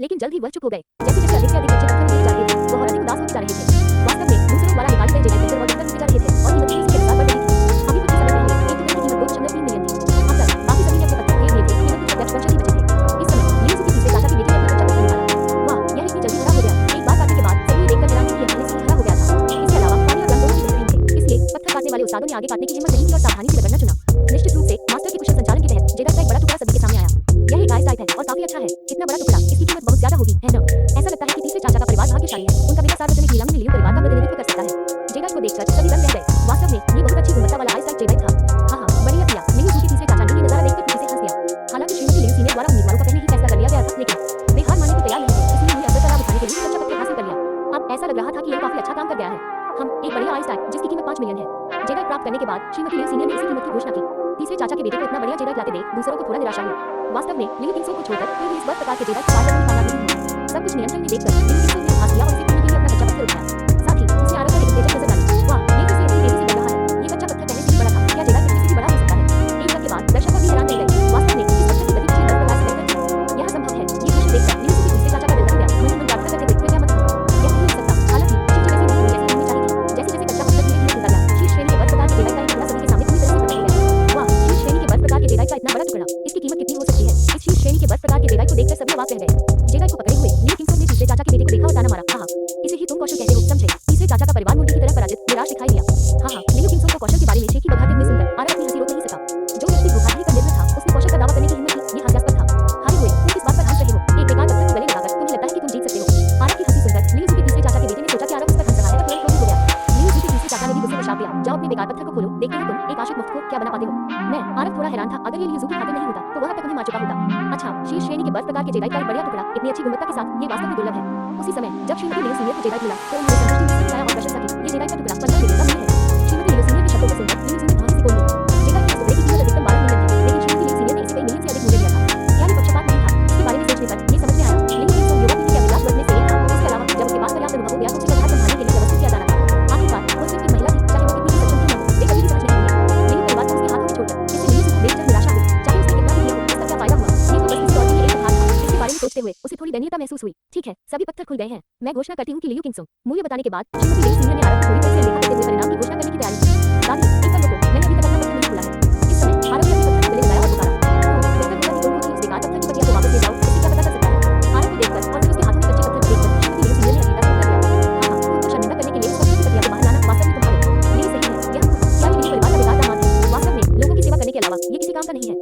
लेकिन जल्द ही वह चुप हो गए। जैसे जैसे अधिक से अधिक बच्चे पत्थर गिरे जा रहे थे, वो और अधिक उदास होते जा रहे थे। वास्तव में दूसरों द्वारा निकाले गए जेडाई बेहतर और बेहतर होते जा रहे थे और कीमत तेजी के साथ बढ़ रही थी। अभी कुछ समय पहले एक टुकड़े की कीमत 2.3 मिलियन थी। अब तक बाकी सभी ने अपने पत्थर खरीद लिए थे, कीमत कुछ अध्यक्ष वर्ष ही बचे थे। इस समय लियुजुकी तीसरे चाचा की बेटी ने अपना बच्चा पत्थर निकाला। वाह, यह इतनी जल्दी खड़ा हो गया। एक बार काटने के बाद सभी देखकर हैरान थे कि यह पहले से ही खड़ा हो गया था। इसके अलावा पानी और रंग दोनों ही बेहतरीन थे, इसलिए पत्थर काटने वाले उस्तादों ने आगे काटने की हिम्मत नहीं की और सावधानी से रगड़ना चुना। निश्चित रूप से मास्टर के कुशल संचालन के तहत जेडाई का एक बड़ा टुकड़ा सभी के सामने आया। यह एक आइस टाइप है और काफी अच्छा है। इतना बड़ा टुकड़ा, इसकी कीमत बहुत ज्यादा होगी, है ना? ऐसा लगता है कि तीसरे चाचा का परिवार भाग्यशाली है। उनका बेटा सार्वजनिक नीलामी में लियू परिवार का प्रतिनिधित्व कर सकता है। जेडाई को देखकर सभी दंग रह गए। वास्तव में ये बहुत अच्छी गुणवत्ता वाला आइस टाइप जेडाई था। हाँ, बढ़िया किया। लियुजुकी तीसरे चाचा ने ये नजारा देखकर खुशी से हंस दिया। हालांकि श्रीमती लियू सीनियर द्वारा उम्मीदवारों का पहले ही फैसला कर लिया गया था, लेकिन वे हार मानने को तैयार नहीं थे, इसलिए उन्हें अवसर का लाभ उठाने के लिए अच्छा पत्थर हासिल कर लिया। अब ऐसा लग रहा था कि यह काफी अच्छा काम कर गया है। हम एक बढ़िया आइस टाइप जिसकी कीमत 5 मिलियन है। जेडाई प्राप्त करने के बाद श्रीमती लियू सीनियर ने इसी कीमत की घोषणा की। तीसरे चाचा के बेटे को इतना बढ़िया जेडाई लाते देख दूसरों को थोड़ा निराशा हुई। वास्तव में लियू किंगसो को छोड़कर कोई भी इस वर्ष प्रकार के जेडाई को पार करने में कामयाब नहीं हुआ। सब कुछ नियंत्रण में देखकर लियू किंगसो ने हाथ दिया और उसे पीने के लिए अपना कच्चा पत्थर उठाया। साथ ही उसने आरव पर एक तेजक नजर डाली। वाह, ये कैसे इतनी तेजी से बढ़ रहा है? ये कच्चा पत्थर पहले से ही बड़ा था, क्या जेडाई पहले से भी बड़ा हो सकता है? एक बार के बाद दर्शक और भी हैरान रह गए। वास्तव में इस पत्थर की गति पिछले 10 प्रकार से बेहतर थी। यह संभव है। ये दृश्य देखकर लियू के तीसरे चाचा का दिल दहल गया। मन ही मन प्रार्थना करते हुए, कृपया मत करो, यह नहीं हो सकता। हालांकि चीजें वैसी नहीं हुई जैसी होनी चाहिए थी। जैसे जैसे कच्चा पत्थर धीरे धीरे खुलता गया, शीर्ष श्रेणी के बर्फ प्रकार के जेडाई का एक टुकड़ा सभी के सामने पूरी तरह से प्रकट हो गया। वाह, शीर्ष श्रेणी के बर्फ प्रकार के जेडाई का इतना बड़ा टुकड़ा, इसकी कीमत कितनी हो सकती है? इस शीर्ष श्रेणी के बर्फ प्रकार के जेडाई को देखकर सभी अवाक रह गए। जेडाई को पकड़े हुए लियू किंगसो ने तीसरे चाचा के बेटे को देखा और ताना मारा। कहा, इसे ही तुम कौशल कहते हो, समझे? तीसरे चाचा का परिवार मूर्ति की तरह पराजित, निराश दिखाई दिया। हाँ, लियू किंगसो को कौशल के बारे में शेखी बघाते हुए सुनकर आरव अपनी हंसी रोक नहीं सका। जो व्यक्ति धोखाधड़ी पर निर्भर था, उसने कौशल का दावा करने की हिम्मत की। ये हास्यास्पद था। हारे हुए, तुम किस बात पर हंस रहे हो? एक बेकार पत्थर को गले लगाकर तुम्हें लगता है कि तुम जीत सकते हो? आरव की हंसी सुनकर लियुजुकी तीसरे चाचा के बेटे ने सोचा कि आरव उस पर हंस रहा है तो तुरंत क्रोधित हो गया। लियुजुकी तीसरे चाचा ने भी गुस्से में शाप दिया। जाओ अपने बेकार पत्थर को खोलो, देखते हैं तुम एक आशिक मुफ्त को क्या बना पाते हो। मैं आरव थोड़ा हैरान था। अगर ये लियुजुकी खातिर नहीं होता तो वह अब तक उन्हें मार चुका होता। अच्छा, शीर्ष श्रेणी के बर्फ प्रकार के जेडाई का एक बढ़िया टुकड़ा इतनी अच्छी गुणवत्ता के साथ, ये वास्तव में दुर्लभ है। उसी समय जब श्रीमती लियू सीनियर को जेडाई मिला तो उन्होंने संतुष्टि में सिर हिलाया और प्रशंसा की। ये जेडाई का टुकड़ा 15 मिलियन का नहीं है। श्रीमती लियू सीनियर के शब्दों को सुनकर लियू सीनियर भांति से बोली, जेडाई के टुकड़े की कीमत अधिकतम 12 मिलियन थी, लेकिन श्रीमती लियू सीनियर ने इसे कई मिलियन से अधिक मूल्य दिया था। क्या ये पक्षपात नहीं था? इसके बारे में सोचने पर ये समझ में आया लियू किंगसो युवा पीढ़ी के अभिलाष वर्ग में से एक था। इसके अलावा जब उसके पास पर्याप्त अनुभव हो गया तो उसे आधार संभालने के लिए व्यवस्थित किया जाना था। आखिरकार वो सिर्फ एक महिला थी, चाहे वो कितनी भी सक्षम क्यों न हो, वे कभी भी समझ नहीं होंगे। लियू परिवार को उसके हाथों में छोड़कर इससे लियू को देखकर निराशा हुई। चाहे उसने कितना भी लिया हो, इसका क्या फायदा हुआ? ये तो बस किसी और के लिए एक उपहार था। इसके बारे में सोचते हुए उसे थोड़ी दयनीयता महसूस हुई। ठीक है, सभी पत्थर खुल गए हैं। मैं घोषणा करती हूँ कि लियू किंगसो। मूल्य बताने के बाद श्रीमती लियू सीनियर ने आरव को थोड़ी देर से अनदेखा करते हुए परिणाम की घोषणा करने की तैयारी की। दादी, एक बार रुको, मैंने अभी तक अपना पत्थर नहीं खोला है। इस समय आरव ने अपने पत्थर को गले लगाया और पुकारा, बेहतर होगा कि तुम खुद ही उस बेकार पत्थर की पटिया को वापस ले जाओ, इससे क्या पता चल सकता है? आरव को देखकर और फिर उसके हाथों में कच्चे पत्थर को देखकर श्रीमती लियू सीनियर ने अकेला शुरू कर दिया। हाँ, खुद को शर्मिंदा करने के लिए उस पत्थर की पटिया को बाहर लाना वास्तव में तुम्हारे लिए सही है। यह क्या ये लियू परिवार का बेकार दामाद है? वास्तव में लोगों की सेवा करने के अलावा ये किसी काम का नहीं है।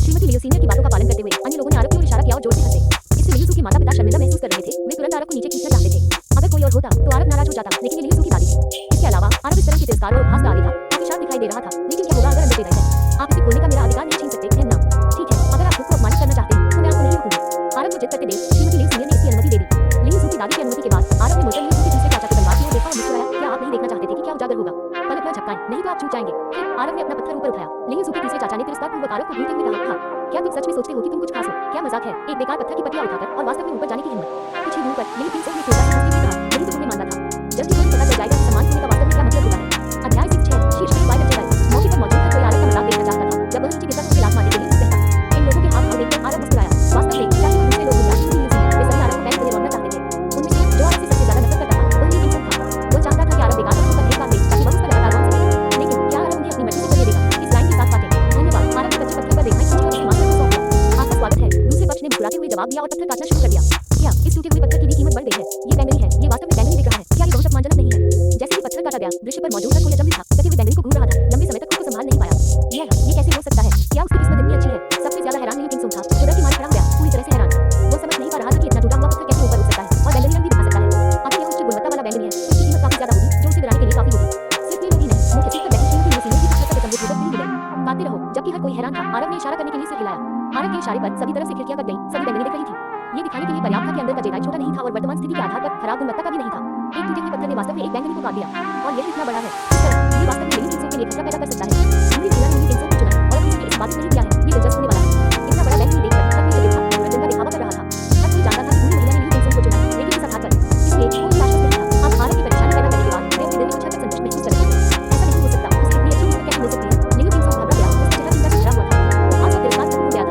श्रीमती लियू सीनियर की बातों का पालन करते हुए अन्य लोगों ने आरव की ओर इशारा किया और जोर से हंसे। इससे लियू के माता-पिता शर्मिंदा महसूस कर रहे थे। वे तुरंत आरव को नीचे खींचना चाहते थे। अगर कोई और होता तो आरव नाराज हो जाता, लेकिन ये लियू की दादी थी। इसके अलावा आरव इस तरह के तिरस्कार और उपहास का आदी था, काफी शांत दिखाई दे रहा था। लेकिन क्या होगा अगर अंदर जेडाई है? आप इसे खोलने का मेरा अधिकार नहीं छीन सकते, है ना? ठीक है, अगर आप खुद को अपमानित करना चाहते हैं तो मैं आपको नहीं रोकूंगी। आरव को जिद करते देख श्रीमती लियू सीनियर ने इसकी अनुमति दे दी। लियू की दादी की अनुमति के बाद आरव ने मुड़कर लियू के तीसरे चाचा के परिवार की ओर देखा और मुस्कुराया। क्या आप नहीं देखना चाहते थे कि क्या उजागर होगा? पलक न झपकाएं, नहीं तो आप चूक जाएंगे। फिर आरव ने अपना पत्थर ऊपर उठाया। लियू के तीसरे चाचा ने तिरस्कारपूर्वक आरव को घूरते हुए कहा, क्या तुम सच में सोचते हो कि तुम कुछ खास हो? क्या मजाक है? एक बेकार पत्थर की पटिया उठाकर और वास्तव में ऊपर जाने की हिम्मत। कुछ ही दूर पर लियू किंगसो ने सोचा समझते हुए कहा, यही तो तुमने मानना था। जल्द ही तुम्हें पता चल जाएगा कि सम्मान खोने का वास्तव में क्या मतलब होता है। अध्याय 6 शीर्ष में वाइड जेडाई। मौके पर मौजूद हर कोई आरव का मजाक देखना चाहता था। जब वह नीचे गिरता तो उसे लात मारने के लिए उस कहता। इन लोगों के हाथ देखकर आरव मुस्कुराया। वास्तव में चाहे वो दूसरे लोग हो या श्रीमती लियू सीनियर, वे सभी आरव को पैर तले रौंदना चाहते थे। उनमें से जो आरव से सबसे ज्यादा नफरत करता था वह लियू किंगसो था। वह चाहता था कि आरव बेकार पत्थर पर ढेर काट दे ताकि वह उस पर लगातार रौंद सके। लेकिन क्या आरव उन्हें अपनी मर्जी से करने देगा? इस लाइन के साथ बातें। धन्यवाद। आरव ने कच्चे पत्थर पर रेखाएं खींची और उसे मास्टर को सौंप दिया। आपका स्वागत है। दूसरे पक्ष ने मुस्कुराते हुए जवाब दिया और पत्थर काटना शुरू कर दिया। क्या इस टूटे हुए पत्थर की भी कीमत बढ़ गई है? ये बैंगनी है। ये वास्तव में बैंगनी दिख रहा है। क्या ये बहुत अपमानजनक नहीं है? जैसे ही पत्थर काटा गया, दृश्य पर मौजूद हर कोई अचंभित था। कटे हुए बैंगनी को घूर रहा था। लंबे समय तक खुद को संभाल नहीं पाया। ये कैसे हो सकता है? क्या उसकी किस्मत इतनी अच्छी है? सबसे ज्यादा हैरान लियू किंगसो था, जो डर के मारे खड़ा हो गया, पूरी तरह से हैरान। वो समझ नहीं पा रहा था कि इतना टूटा हुआ पत्थर कैसे ऊपर उठ सकता है और बैंगनी रंग भी दिखा सकता है। अगर यह उच्च गुणवत्ता वाला बैंगनी है तो इसकी कीमत काफी ज्यादा होगी, जो उसे बनाने के लिए काफी होगी। सिर्फ ये लोग ही नहीं, मुख्य सीट पर बैठे श्रीमती लियू सीनियर की कुछ हद तक अचंभित होकर भी गए। काटते रहो। जबकि हर कोई हैरान था, आरव ने इशारा करने के लिए सिर हिलाया। आरव के इशारे पर सभी तरफ से खिड़कियां कट गईं, सभी बैंगनी दिख रही थी। ये दिखाने के लिए पर्याप्त था कि अंदर का जेडाई छोटा नहीं था और वर्तमान स्थिति के आधार पर खराब गुणवत्ता का भी नहीं था। एक टूटे हुए पत्थर ने वास्तव में एक बैंगनी को काट दिया और यह इतना बड़ा है। इस तरह ये वास्तव में लियू किंगसो के लिए खतरा पैदा कर सकता है। पूरी दुनिया ने लियू किंगसो को चुना है और किसी ने इस बात से नहीं किया है। ये दिलचस्प होने वाला है। इतना बड़ा बैंगनी देखकर हर कोई चकित था, मनोरंजन का दिखावा कर रहा था। हर कोई जानता था कि पूरी महिला ने लियू किंगसो को चुना है, लेकिन इस आधार पर इसलिए कोई आश्वस्त नहीं था। अब आरव की परेशानी पैदा करने के बाद वे अपने दिल में कुछ हद तक संतुष्ट महसूस कर रहे थे। ऐसा नहीं हो सकता, उसे इतनी अच्छी किस्मत कैसे मिल सकती है? लियू किंगसो घबरा गया, उसका चेहरा चिंता से भरा हुआ था। वो आज और तिरस्कार खत्म हो गया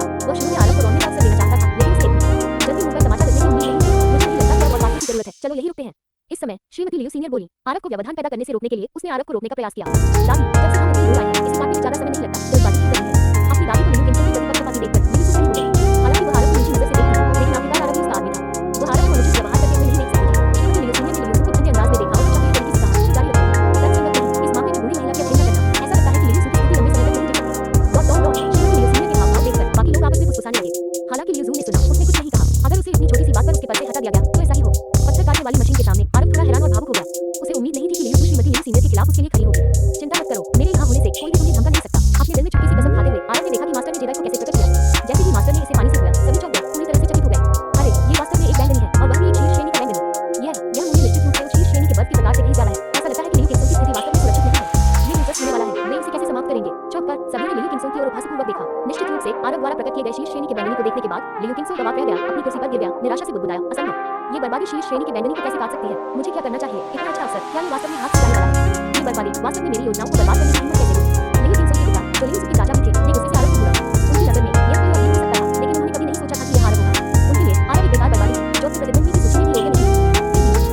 आरव को व्यवधान पैदा करने से रोकने के लिए उसने आरव को रोकने का प्रयास किया। दादी, जब से हम इतनी दूर आए हैं, इस बात में ज्यादा समय नहीं लगता। जल्दबाजी क्यों करनी है? अपनी दादी को लियू किंगसों की पक्षपाती देखकर लियू सुखी हो गई। हालांकि वो आरव को नीची नजर से देखती थी, लेकिन आखिरकार आरव भी उसका आदमी था। वो आरव को अनुचित व्यवहार करते हुए नहीं देख सकती थी। श्रीमती लियू सीनियर ने लियू को ठंडे अंदाज में देखा और चुपचाप तरीके से कहा, जारी रखो। तत्संगत नहीं, इस मामले में बूढ़ी महिला की अवहेलना करना। ऐसा लगता है कि लियू सुखी स्थिति लंबे समय तक नहीं टिक सकती। डॉट। श्रीमती लियू सीनियर के हाव-भाव देखकर बाकी लोग आपस में फुसफुसाने लगे। हालांकि लियू ने सुना, उसने कुछ नहीं कहा। अगर उसे इतनी छोटी सी बात पर उसके पद से हटा दिया गया तो ऐसा ही हो। पत्थर काटने वाली मशीन के सामने आरव थोड़ा हैरान और भावुक हो गया। उसे उम्मीद नहीं थी कि लियू श्रीमती लियू सीनियर के खिलाफ उसके लिए खड़ी होगी। चिंता मत करो, मेरे यहाँ होने से कोई भी तुम्हें धमका नहीं सकता। अपने दिल में चुपके से कसम खाते हुए आरव ने देखा कि मास्टर ने जेडाई को कैसे प्रकट किया। जैसे ही मास्टर ने इसे पानी से धोया, सभी चौंक गए, पूरी तरह से चकित हो गए। अरे, ये वास्तव में एक बैंगनी है और वह भी एक शीर्ष श्रेणी का बैंगनी। यह मुझे निश्चित रूप से उस शीर्ष श्रेणी के बर्फ के प्रकार से कहीं ज्यादा है। ऐसा लगता है कि लियू किंगसों की स्थिति वास्तव में सुरक्षित नहीं है। ये दिलचस्प होने वाला है, वे इसे कैसे समाप्त करेंगे? चौंक कर सभी ने लियू किंगसों की ओर उपहासपूर्वक देखा। निश्चित रूप से आरव द्वारा प्रकट किए गए शीर्ष श्रेणी के बैंगनी को देखने के बाद लियू किंगसों दबाव रह गया, अपनी कुर्सी पर गिर गया, निराशा से बुदबुदाया, असंभव। ये बर्बादी शीर्ष श्रेणी के बैंगनी को कैसे काट सकती है? मुझे क्या करना चाहिए? इतना अच्छा अवसर, क्या ये वास्तव में हाथ से जाने वाला है? ये बर्बादी वास्तव में मेरी योजनाओं को बर्बाद करने की हिम्मत कैसे हुई? लियू किंगसों के पिता, जो लियू के चाचा भी थे, ने गुस्से से आरव को घूरा। उनकी नजर में यह कोई और नहीं हो सकता था, लेकिन उन्होंने कभी नहीं सोचा था कि यह आरव होगा। उनके लिए आरव एक बेकार बर्बादी थी, जो अपने प्रतिद्वंदी की सूची में भी योग्य नहीं थी।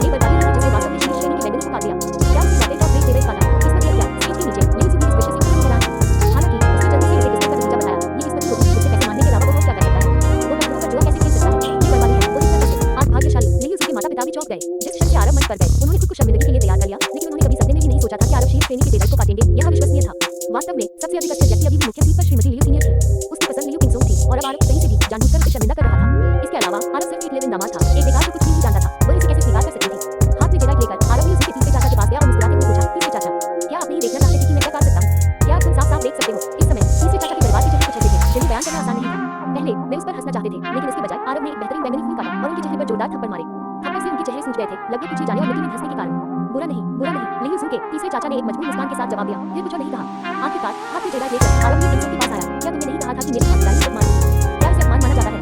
ये बर्बादी थी जिसने वास्तव में शीर्ष श्रेणी के बैंगनी को काट दिया। क्या उसने वाकई टॉप ग्रेड टेबल काटा? किस्मत या क्या? स्टेज के नीचे लियू सुखी इस दृश्य से क्यों हैरान? हालांकि उसने जल्दी से इसे किस्मत का नतीजा बताया। ये किस्मत की होती है, उसे कैसे मानने के अलावा वो और क्या कर सकता है? वो पत्थरों पर जुआ कैसे खेल सकता है? ये बर्बादी है, वो इतना कैसे? आज भाग्यशाली लियू के माता-पिता भी चौंक गए। जिस क्षण से आरव मंच पर गए, उन्होंने खुद को शर्मिंदगी के लिए तैयार कर लिया, लेकिन उन्होंने कभी सपने में भी नहीं सोचा था कि आरव शीर्ष श्रेणी के टेबल को काटेंगे। यह अविश्वसनीय था। वास्तव में सबसे अधिक अच्छे व्यक्ति अभी भी मुख्य सीट पर श्रीमती लियू सीनियर थी। उसकी पसंद लियू किंगसों थी और अब आरव कहीं से भी जानबूझकर उसे शर्मिंदा कर रहा था। इसके अलावा आरव सिर्फ एक लिव-इन दामाद था, एक बेकार जो कुछ भी नहीं जानता था। वह इसे कैसे स्वीकार कर सकती थी? हाथ में जेडाई लेकर आरव लियू के तीसरे चाचा के पास गया और मुस्कुराते हुए पूछा, तीसरे चाचा, क्या आप नहीं देखना चाहते थे कि मैं क्या काट सकता हूँ? क्या आप तुम साफ-साफ देख सकते हो? इस समय तीसरे चाचा के परिवार के चेहरे कुछ ऐसे थे जिन्हें बयान करना आसान नहीं था। पहले वे उस पर हंसना चाहते थे, लेकिन इसके बजाय आरव ने एक बेहतरीन बैंगनी फूल काटा और उनके चेहरे पर जोरदार थप्पड़ मारे। थप्पड़ से उनके चेहरे सूज गए थे, लगभग कुछ ही जाने और मिट्टी में धंसने के कारण। बुरा नहीं, लियू के तीसरे चाचा ने एक मजबूर मुस्कान के साथ जवाब दिया, फिर कुछ और नहीं कहा। आखिरकार हाथ में जेडाई लेकर आरव लियू किंगसों के पास आया। क्या तुमने नहीं कहा था कि मेरी भागीदारी को मानो? क्या इसे अपमान माना जाता है?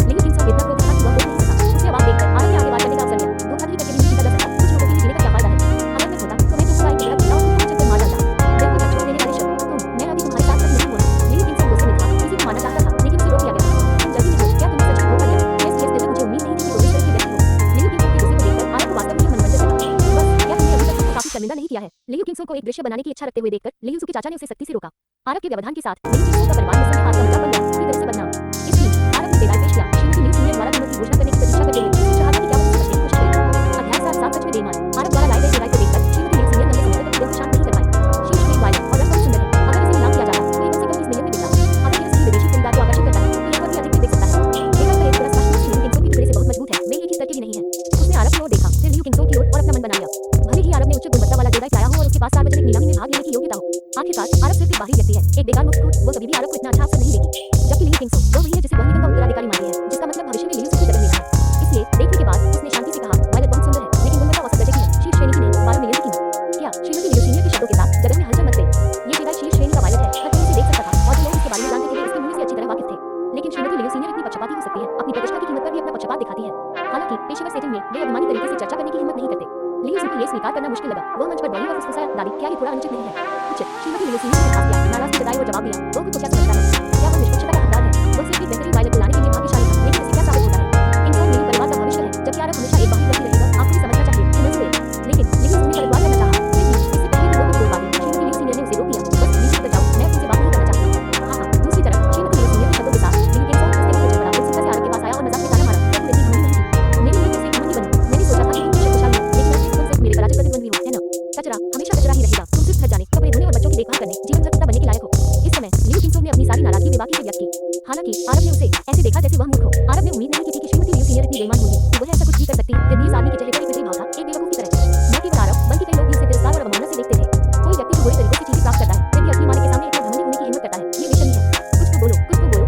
लियू किंगसों इतना क्रोधित था कि वह बोल नहीं सका। उसे आवाज देकर आरव ने आगे बात करने का अवसर लिया। धोखाधड़ी करके भी नहीं जीता जा सकता। कुछ लोगों के लिए जीने का क्या फायदा है? अगर मैं होता तो मैं तुमको एक बड़ा पिटाऊ को चक्कर मार डालता। बिल्कुल बच्चों देने वाले शब्द। मैं अभी तुम्हारे साथ नहीं हूँ। लियू किंगसों गुस्से में था, किसी को मारना चाहता था, लेकिन उसे रोक दिया गया। तुम जल्दी निकलो, क्या तुमने सच में धोखा दिया? यस, दिल में मुझे उम्मीद नहीं थी कि तुम इस तरह की व्यक्ति हो। लियू किंगसों के गुस्से को देखकर आरव को वास्तव में मनोरंजन लगा। बस, क्या तुमने अभी तक काफी शर्मिंदा नहीं किया है? लियू किंगसों को एक दृश्य बनाने की इच्छा रखते हुए देखकर लियू के चाचा ने उसे सख्ती से रोका। आरव के व्यवधान के साथ लियू किंगसों का परिवार मुस्लिम हाथ का मजाक बन गया, पूरी तरह से बदनाम। इसलिए आरव ने बेगार पेश किया। श्रीमती लियू सीनियर द्वारा कीमत की घोषणा करने की प्रतीक्षा करते हुए सोच रहा था कि क्या वो उसे खुश करेगा। अध्याय 7 सच में बेईमान। आरव द्वारा लाए गए जेडाई को देखकर श्रीमती लियू सीनियर लंबे समय तक दिल को शांत नहीं कर पाई। शीर्ष में वायलेट और रंग बहुत सुंदर है। अगर इसे नीलाम किया जाता तो ये कम से कम 20 मिलियन में बिकता। अगर यह सही विदेशी खरीदार को आकर्षित करता है तो यह और भी अधिक में बिक सकता है। देखा तो एक पूरा स्पष्ट लियू किंगसों की टुकड़े से बहुत मजबूत है, वे एक ही स्तर के भी नहीं है। उसने आरव की ओर देखा, फिर लियू किंगसों की ओर और अपना मन बना लिया। भले ही आरव ने उच्च गुणवत्ता वाला जेडाई लाया हो और उसके पास सार्वजनिक नीलामी में भाग लेने की योग्यता हो, आखिरकार आरव सिर्फ एक बाहरी व्यक्ति है, एक बेकार मुफ्तखोर। वो कभी भी आरव को इतना अच्छा अवसर नहीं देगी। जबकि लियू किंगसों वो वही है जिसे वह निगम का उत्तराधिकारी मानती है, जिसका मतलब भविष्य में लियू की जगह लेना है। इसलिए देखने के बाद उसने शांति से कहा, वायलेट बहुत सुंदर है, लेकिन गुणवत्ता औसत दर्जे की है, शीर्ष श्रेणी की नहीं, 12 मिलियन की कीमत। क्या श्रीमती लियू सीनियर के शब्दों के साथ जगह में हलचल मच गई? ये जेडाई शीर्ष श्रेणी का वायलेट है, हर कोई इसे देख सकता था और जो लोग इसके बारे में जानते थे वे इसके मूल्य से अच्छी तरह वाकिफ थे। लेकिन श्रीमती लियू सीनियर इतनी पक्षपाती हो सकती है, अपनी प्रतिष्ठा की कीमत पर भी अपना पक्षपात दिखाती है। हालांकि पेशेवर सेटिंग में वे अभिमानी तरीके से चर्चा करने की हिम्मत नहीं करते। लियू को ये स्वीकार करना मुश्किल लगा। वह मंच पर बढ़ी और फुसफुसाया, दादी, क्या ये थोड़ा अनुचित नहीं है? कुछ श्रीमती लियू सीनियर ने खास किया, नाराज से जताई और जवाब दिया, वो खुद को क्या समझता है? क्या वह निष्पक्षता का हकदार है? वह सिर्फ एक बेहतरीन वायलेट को लाने के लिए भाग्यशाली था, लेकिन इससे क्या साबित होता है? इंसान मेरे परिवार का भविष्य है, जबकि आरव हमेशा एक बाहरी व्यक्ति रहेगा। आपको ये समझना चाहिए कि नज़र हुए। लेकिन लियू ने परिवार करना चाहा, फिर भी इससे पहले कि वो कुछ बोल पाती, श्रीमती लियू सीनियर ने उसे रोक दिया। बस नीचे उतर जाओ, मैं तुमसे बात नहीं करना चाहती। हाँ, दूसरी तरफ श्रीमती लियू सीनियर के शब्दों के साथ लियू किंगसों हंसते हुए चल पड़ा। उत्सुकता से आरव के पास आया और मजाक में ताना मारा, क्या तुम इतनी घमंडी नहीं थी? मेरे लिए तुमसे घमंडी बनी। मैंने सोचा था कि तुम शक्तिशाली हो, लेकिन अब तुम सिर्फ मेरे पराजित प्रतिद्वंदी हो, है ना? कचरा हमेशा कचरा ही रहेगा। तुम सिर्फ घर जाने, कपड़े धोने और बच्चों की देखभाल करने, जीवन भर पिता बनने के लायक हो। इस समय लियू किंगसों ने अपनी सारी नाराजगी बेबाकी से व्यक्त की। हालांकि आरव ने उसे ऐसे देखा जैसे वह मूर्ख हो। आरव ने उम्मीद नहीं की थी कि श्रीमती लियू सीनियर इतनी बेईमान होगी कि वह ऐसा कुछ भी कर सकती। फिर भी इस आदमी के चेहरे पर एक विजयी भाव था, एक बेवकूफ की तरह। न केवल आरव बल्कि कई लोग भी उसे तिरस्कार और अवमानना से देखते थे। कोई व्यक्ति जो बुरे तरीकों से चीजें प्राप्त करता है, फिर भी असली मालिक के सामने इतना घमंडी होने की हिम्मत करता है, ये विषम है। कुछ तो बोलो,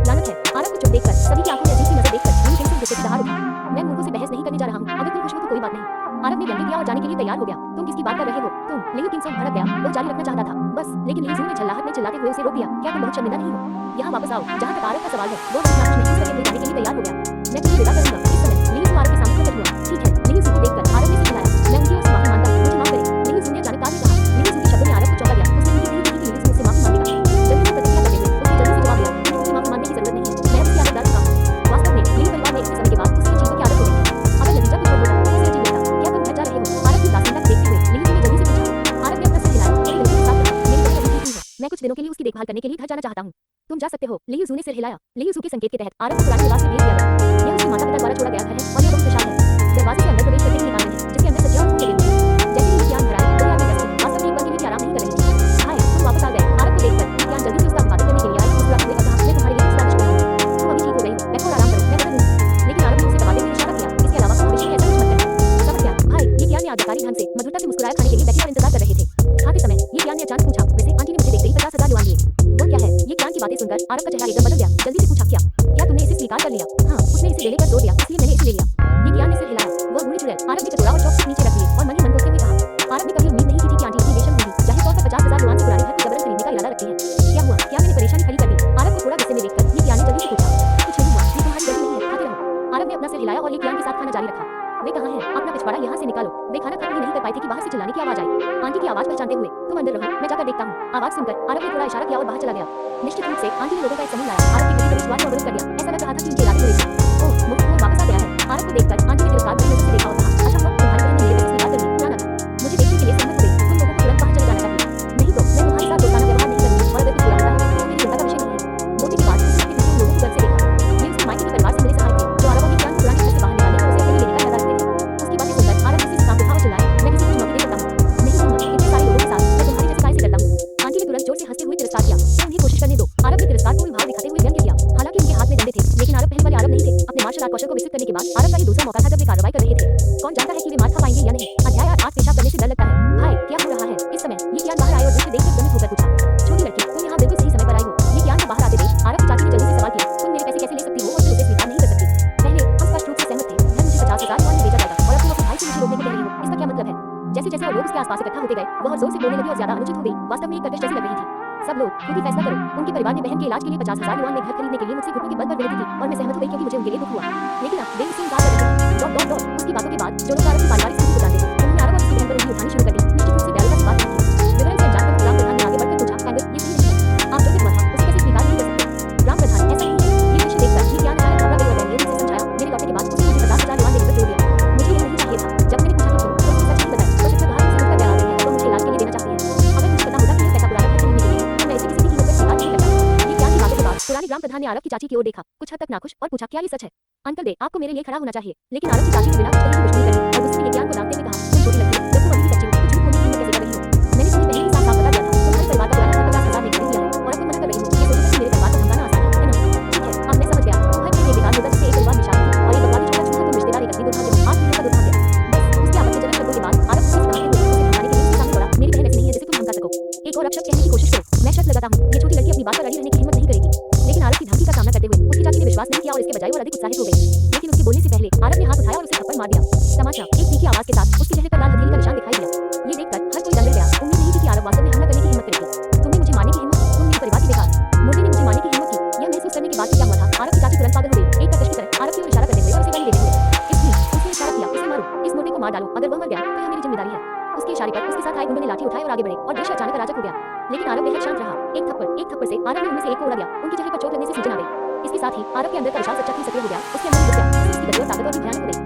लानत है। आरव को चुप देखकर, सभी की आंखों में अजीब सी नजर देखकर लियू किंगसों गुस्से से दहाड़ उठा। मैं मूर्खों से बहस नहीं करने जा रहा हूँ, अगर तुम खुश हो तो कोई बात नहीं। आरव ने व्यंग्य किया और जाने के लिए तैयार हो गया। तुम किसकी बात कर रहे हो? तुम? लियू किंगसों भड़क गया। वो जारी रखना चाहता था बस, लेकिन लियू ने चिल्लाहट में चिल्लाते हुए उसे रोक दिया। क्या तुम बहुत शर्मिंदा नहीं हो? यहाँ वापस आओ। जहाँ तक आरव का सवाल है, वो अपनी नाक महसूस करके अपने जाने के लिए तैयार हो गया। मैं तुम्हें विदा करूंगा। इस समय लियू आरव के सामने प्रकट हुआ। ठीक है, लियू को देखकर आरव ने सिखलाया, मैं उनकी ओर से माफी मांगता हूँ, मुझे माफ करें। लियू ने जानकार ने कहा। लियू के शब्दों ने आरव को चौंका दिया। उसने उम्मीद नहीं की कि लियू उससे माफी मांगेगा। जल्दी से प्रतिक्रिया करते हुए उसने जल्दी से जवाब दिया, मुझे माफी मांगने की जरूरत नहीं है, मैं उसकी आदत डाल चुका हूँ। वास्तव में लियू परिवार में इतने समय के बाद उसे इन चीजों की आदत हो गई थी। अगर नतीजा कुछ और होता तो उसे अजीब लगता। क्या तुम घर जा रहे हो? आरव की उदासीनता को देखते हुए लियू ने जल्दी मैं कुछ दिनों के लिए उसकी देखभाल करने के लिए घर जाना चाहता हूँ। तुम जा सकते हो। लियू ने सिर हिलाया। लियू के संकेत के तहत आरव को पुराने निवास में भेज दिया गया। यह उसके माता पिता द्वारा छोड़ा गया घर है और यह बहुत विशाल है। दरवाजे से अंदर प्रवेश करते ही एक आंगन है जिसके अंदर सज्जा और फूल लगे हुए हैं। जैसे ही ज्ञान घर आए तो आगे वास्तव में एक पल के लिए भी आराम नहीं कर रही थी। हाय, तुम वापस आ गए। आरव को देखकर ज्ञान जल्दी से उसका अभिवादन करने के लिए आई। मुस्कुराते हुए कहा, मैं तुम्हारे लिए स्वादिष्ट बनाऊंगी। तुम अभी ठीक हो गई हो, बैठो और आराम करो, मैं बता दूंगी। लेकिन आरव ने उसे दबाते हुए इशारा किया, इसके अलावा तुम हमेशा ऐसा कुछ मत करना। समझ गया भाई। ये ज्ञान ने आज्ञाकारी ढंग से मधुरता से मुस्कुराया खाने के लिए बैठे और इंतजार कर रहे थे। खाते समय ये ज्ञान ने अचानक पूछा, वैसे आंटी ने मुझे देखते ही 50,000 युआन दिए, वो क्या है? ये ज्ञान की बातें सुनकर आरव का चेहरा एकदम बदल गया। जल्दी से पूछा, क्या तुमने इसे स्वीकार कर लिया? हाँ, उसने इसे देने पर जोर दिया, इसलिए मैंने इसे ले लिया। ये ज्ञान ने सिर हिलाया। वो बूढ़ी चुड़ैल आरव के कटोरा और चौक नीचे रख लिए और मन ही मन बोलते हुए कहा, आरव ने कभी उम्मीद नहीं की थी कि आंटी इतनी बेशर्म होगी, जाहिर तौर पर 50,000 युआन से पुराने घर को जबरन खरीदने का इरादा रखती है। क्या हुआ? क्या मैंने परेशानी खड़ी कर दी? आरव को थोड़ा गुस्से में देखकर ये ज्ञान ने जल्दी से पूछा, कुछ नहीं हुआ, ये तुम्हारी गलती नहीं है, खाते रहो। आरव ने अपना सिर हिलाया और ये ज्ञान के साथ खाना जारी रखा। वे कहाँ हैं? अपना पिछवाड़ा यहाँ से निकालो। वे खाना खत्म ही नहीं कर पाए थे कि बाहर से चिल्लाने की आवाज आई। आंटी की आवाज पहचानते हुए, तुम अंदर रहो, मैं जाकर देखता हूँ। आवाज सुनकर आरव ने थोड़ा इशारा किया और बाहर चला गया। निश्चित रूप से आंटी ने लोगों का एक समूह लाया। आरव के करीब विश्वास को अवरुद्ध कर दिया। ऐसा लग रहा था कि उनके इरादे बुरे थे। ओह, मुफ्त में वापस आ गया है। आरव को देखकर आंटी ने तिरस्कार भरी नजर से देखा और कहा, अच्छा हुआ तुम्हारी बहन ने मेरे पैसे स्वीकार कर लिए, पुराना था। मुझे देखने के लिए सहमत हो गई। तुम लोगों को तुरंत बाहर चले जाना चाहिए, नहीं तो मैं तुम्हारे साथ दोस्ताना व्यवहार नहीं करूंगी और अगर कुछ बुरा होता है तो मेरी चिंता का विषय नहीं है। मोती के बाद उसने अपने पीछे उन लोगों को गर्व से देखा। ये उसके मायके के परिवार से मिले सहायक थे जो आरव और ज्ञान को पुराने घर से बाहर निकालने और उसे अकेले लेने का इरादा रखते थे। उसकी बातें सुनकर आरव किसी काम उठा और चिल्लाया, मैं किसी को चुनौती दे सकता हूँ? नहीं हिम्मत, इतने सारे लोगों के साथ मैं तुम्हारी जैसे काय से डरता हूँ। आंटी ने तुरंत जोर से हंसते हुए तिरस्कार किया, तो उन्हें कोशिश करने दो। आरव ने तिरस्कारपूर्ण भाव दिखाते हुए व्यंग्य किया। हालांकि उनके हाथ में डंडे थे, लेकिन आरव पहले वाले आरव नहीं थे। अपने मार्शल आर्ट कौशल को विकसित करने के बाद आरव का ये दूसरा मौका था जब वे कार्रवाई कर रहे थे। कौन जानता है कि वे मार खा पाएंगे या नहीं। अध्याय 8 पेशाब करने से डर लगता है। भाई, क्या हो रहा है? इस समय ये ज्ञान बाहर आए और दृश्य देखकर भ्रमित होकर पूछा, छोटी लड़की, तुम यहाँ बिल्कुल सही समय पर आई हो। ये ज्ञान को बाहर आते देख आरव की चाची ने जल्दी से सवाल किया, तुम मेरे पैसे कैसे ले सकती हो और फिर उसे स्वीकार नहीं कर सकती? पहले हम स्पष्ट रूप से सहमत थे, घर मुझे 50,000 युआन में बेचा जाएगा और अब तुम अपने भाई से मुझे रोकने को कह रही हो, इसका क्या मतलब है? जैसे जैसे और लोग उसके आसपास इकट्ठा होते गए, वह जोर से बोलने लगी और ज्यादा अनुचित हो गई। वास्तव में एक कशिश जैसी लग रही थी। सब लोग खुद ही फैसला करो। उनके परिवार ने बहन के इलाज के लिए 50,000 युआन में घर खरीदने के लिए मुझसे घुटनों के बल पर विनती की और मैं सहमत हो गई क्योंकि मुझे उनके लिए दुख हुआ। लेकिन अब वे उससे इनकार कर रहे थे। उसकी बातों के बाद जो लोग आरव की पारिवारिक स्थिति को जानते थे उन्होंने आरव और उसकी बहन पर उंगली उठानी शुरू कर दी। निश्चित रूप से दयालुता की बात नहीं थी। विवरण से अनजान ग्राम प्रधान ने आगे बढ़कर पूछा, कैंडल, ये सही नहीं है। आप जो भी हुआ था उसे कैसे स्वीकार नहीं कर सकते? ग्राम प्रधान, ऐसा नहीं है। ये दृश्य देखकर ये ज्ञान अचानक घबरा गई और दयनीय रूप से समझाया, मेरे लौटने के बाद उसने मुझे 50,000 युआन देने पर जोर दिया। मुझे ये नहीं चाहिए था। जब मैंने पूछा कि क्यों, तो उसने सच नहीं बताया। तो शिक्षक बाहर से मुझ पर बयान आते हैं और वो मुझे इलाज के लिए देना चाहती है। अगर मुझे पता होता कि ये पैसा पुराना घर खरीदने के लिए तो मैं इसे किसी भी कीमत पर स्वीकार नहीं करता। ये ज्ञान की बातों के बाद पुराने ग्राम प्रधान ने आरव की चाची की ओर देखा, कुछ हद तक नाखुश, और पूछा, क्या ये सच है? अंकल दे, आपको मेरे लिए खड़ा होना चाहिए। लेकिन आरव की चाची ने बिना कुछ कहे ही कुछ नहीं करी और उसने ये ज्ञान को डांटते हुए कहा, तुम छोटी लड़की हो, जब तुम अभी भी बच्ची हो तो झूठ बोलने की हिम्मत कैसे कर रही हो? मैंने तुम्हें पहले ही साफ-साफ बता दिया था, तुम्हारे परिवार का पुराना घर 50,000 में खरीद लिया है और अब तुम मना कर रही हो। ये सोचकर कि मेरे परिवार को धमकाना आसान है ना? ठीक है, अब मैं समझ गया। तुम्हारे लिए बेकार मुद्दा से एक बकवास निशानी थी और ये बकवास छोटा छूटा तुम रिश्तेदार एक असली दुर्भाग्य हो। आज तुम्हें का दुर्भाग्य। बस उसके आपत्तिजनक शब्दों के बाद आरव उसे सिखाते हुए उसे धमकाने के लिए उसके सामने पड़ा। मेरी बहन ऐसी नहीं है जिसे तुम धमका सको। एक और अपशब्द कहने की कोशिश करो, मैं शर्त लगाता हूँ ये छोटी लड़की अपनी बात पर अड़ी रहने की हिम्मत नहीं करेगी। लेकिन आरव की धमकी का सामना करते हुए उसकी चाची ने विश्वास नहीं किया और इसके बजाय और अधिक उत्साहित हो गई। लेकिन उसके बोलने से पहले आरव ने हाथ उठाया और उसे थप्पड़ मार दिया। तमाचा एक तीखी आवाज के साथ उसके चेहरे पर लाल हथेली का निशान दिखाई दिया। ये देखकर हर कोई दंग रह गया। उम्मीद नहीं थी कि आरव वास्तव में हमला करने की हिम्मत करेगी। तुमने मुझे मारने की हिम्मत की, तुम मेरे परिवार की बेकार। मोती ने मुझे मारने की हिम्मत की। यह महसूस करने के बाद क्या हुआ था? आरव की चाची तुरंत पागल हो गई। एक कशिश की तरह आरव की ओर इशारा करते हुए और उसे गाली देते हुए, इसलिए उसने इशारा किया, उसे मारो, इस मोटे को मार डालो। अगर वह मर गया तो यह मेरी जिम्मेदारी है। उसके इशारे पर उसके साथ आए गुंडों ने लाठी उठाई और आगे बढ़े और दृश्य अचानक अराजक हो गया। लेकिन आरव बेहद शांत रहा। एक थप्पड़ से आरव ने उनमें से एक को उड़ा दिया। उनके चेहरे पर चोट लगने से सूजन आ गई। इसके साथ ही आरव के अंदर का विशाल सच्चा खून सक्रिय हो गया। उसके अंदर घुस गया। उसकी गति और ताकत और भी भयानक हो गई।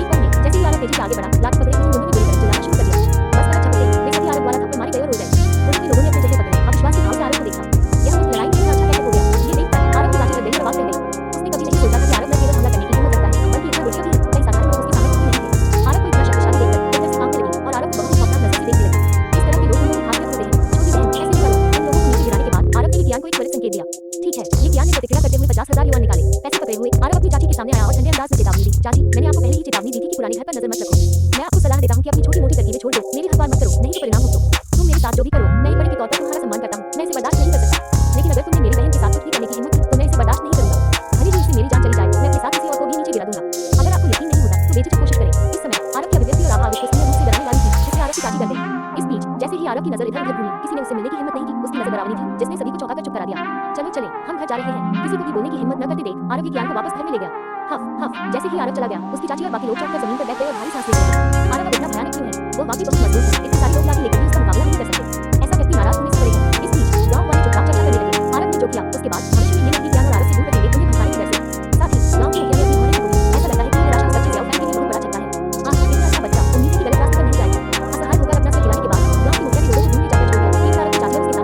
एक पल में जैसे ही आरव तेजी से आगे बढ़ा, लाठी पकड़े हुए उन दोनों ने गोली चलाना शुरू कर दिया। बस पलक झपकते ही वे सभी आरव द्वारा थप्पड़ मारे गए और उड़ गए। उनके लोगों ने अपने चेहरे पकड़े, अविश्वास के भाव से आरव को देखा। यह कुछ लड़ाई में इतना अच्छा कैसे हो गया? ये देखकर आरव की बातें कर गई और अवाक रह गई। उसने कभी नहीं सोचा था कि आरव न केवल हमला करने की हिम्मत रखता है बल्कि इतना गुस्सा भी है। कई साधारण लोग उसके सामने नहीं थे। आरव को इतना शक्तिशाली देखकर वो फिर से कांपने लगी और आरव को बहुत ही खौफनाक नजर से देखने लगी। इस तरह के लोग उन्हें खास होते हैं। छोटी बहन, ऐसे निकलो। उन लोगों को नीचे गिराने के बाद आरव ने ये ज्ञान को एक त्वरित संकेत दिया। ठीक है, ये ज्ञान ने प्रतिक्रिया करते हुए 50,000 युआन निकाले। पैसे पकड़े हुए आरव अपनी चाची के सामने आया और ठंडे अंदाज में चेतावनी दी, चाची, मैंने आपको पहले ही चेतावनी दी थी कि पुराने घर पर नजर मत रखो। मैं आपको सलाह देता हूँ कि अपनी छोटी-मोटी तरकीबें छोड़ दो, मेरी हर बार मत करो, नहीं तो परिणाम भुगतो। तुम मेरे साथ जो भी करो, मैं एक बड़े के तौर पर तुम्हारा सम्मान करता हूँ, मैं इसे बर्दाश्त नहीं कर सकता। लेकिन अगर तुमने मेरी बहन के साथ कुछ भी करने की हिम्मत की तो मैं इसे बर्दाश्त नहीं करूंगा। भले ही इससे मेरी जान चली जाए, मैं अपने साथ किसी और को भी नीचे गिरा दूंगा। अगर आपको यकीन नहीं होता तो बेझिझक कोशिश करें। इस समय आरव की अभिव्यक्ति और आभा अविश्वसनीय रूप से डराने वाली थी, जिसे आरव की चाची कर गई। इस बीच जैसे ही आरव की नजर इधर-उधर घूमी, किसी ने उससे मिलने की हिम्मत नहीं की। उसकी नजर डरावनी थी जिसने सभी को चौंका कर चुप करा दिया। चलो चले, हम घर जा रहे हैं। किसी को भी बोलने की हिम्मत न करते देख आरव के ज्ञान को वापस घर में ले गया। हफ जैसे ही आरव चला गया, उसकी चाची और बाकी लोग चौंक कर जमीन पर बैठ गए और भारी सांस ले रहे। आरव अब इतना भयानक क्यों है? वो वाकई बहुत मजबूत है। इतने सारे लोग लाठी लेकर भी उसका मुकाबला नहीं कर सकते। ऐसा व्यक्ति नाराज होने से परे है। इस बीच गांव वाले चुपचाप चर्चा करने लगे। आरव ने जो किया उसके बाद भविष्य में ये नकली ज्ञान और आरव से दूर रहेंगे, उन्हें भटकाने की वजह से। साथ ही गांव की मुखिया ने अपनी होने की होगी। ऐसा लगता है कि ये निराशा उस बच्चे से आउटलाइन के लिए बहुत बड़ा झटका है। इतना अच्छा बच्चा उम्मीद है कि गलत रास्ते पर नहीं जाएगा। असहाय होकर अपना सिर गिराने के बाद गांव की मुखिया ने लोगों को ढूंढने जाकर छोड़ दिया। एक आरव की चाची और उसके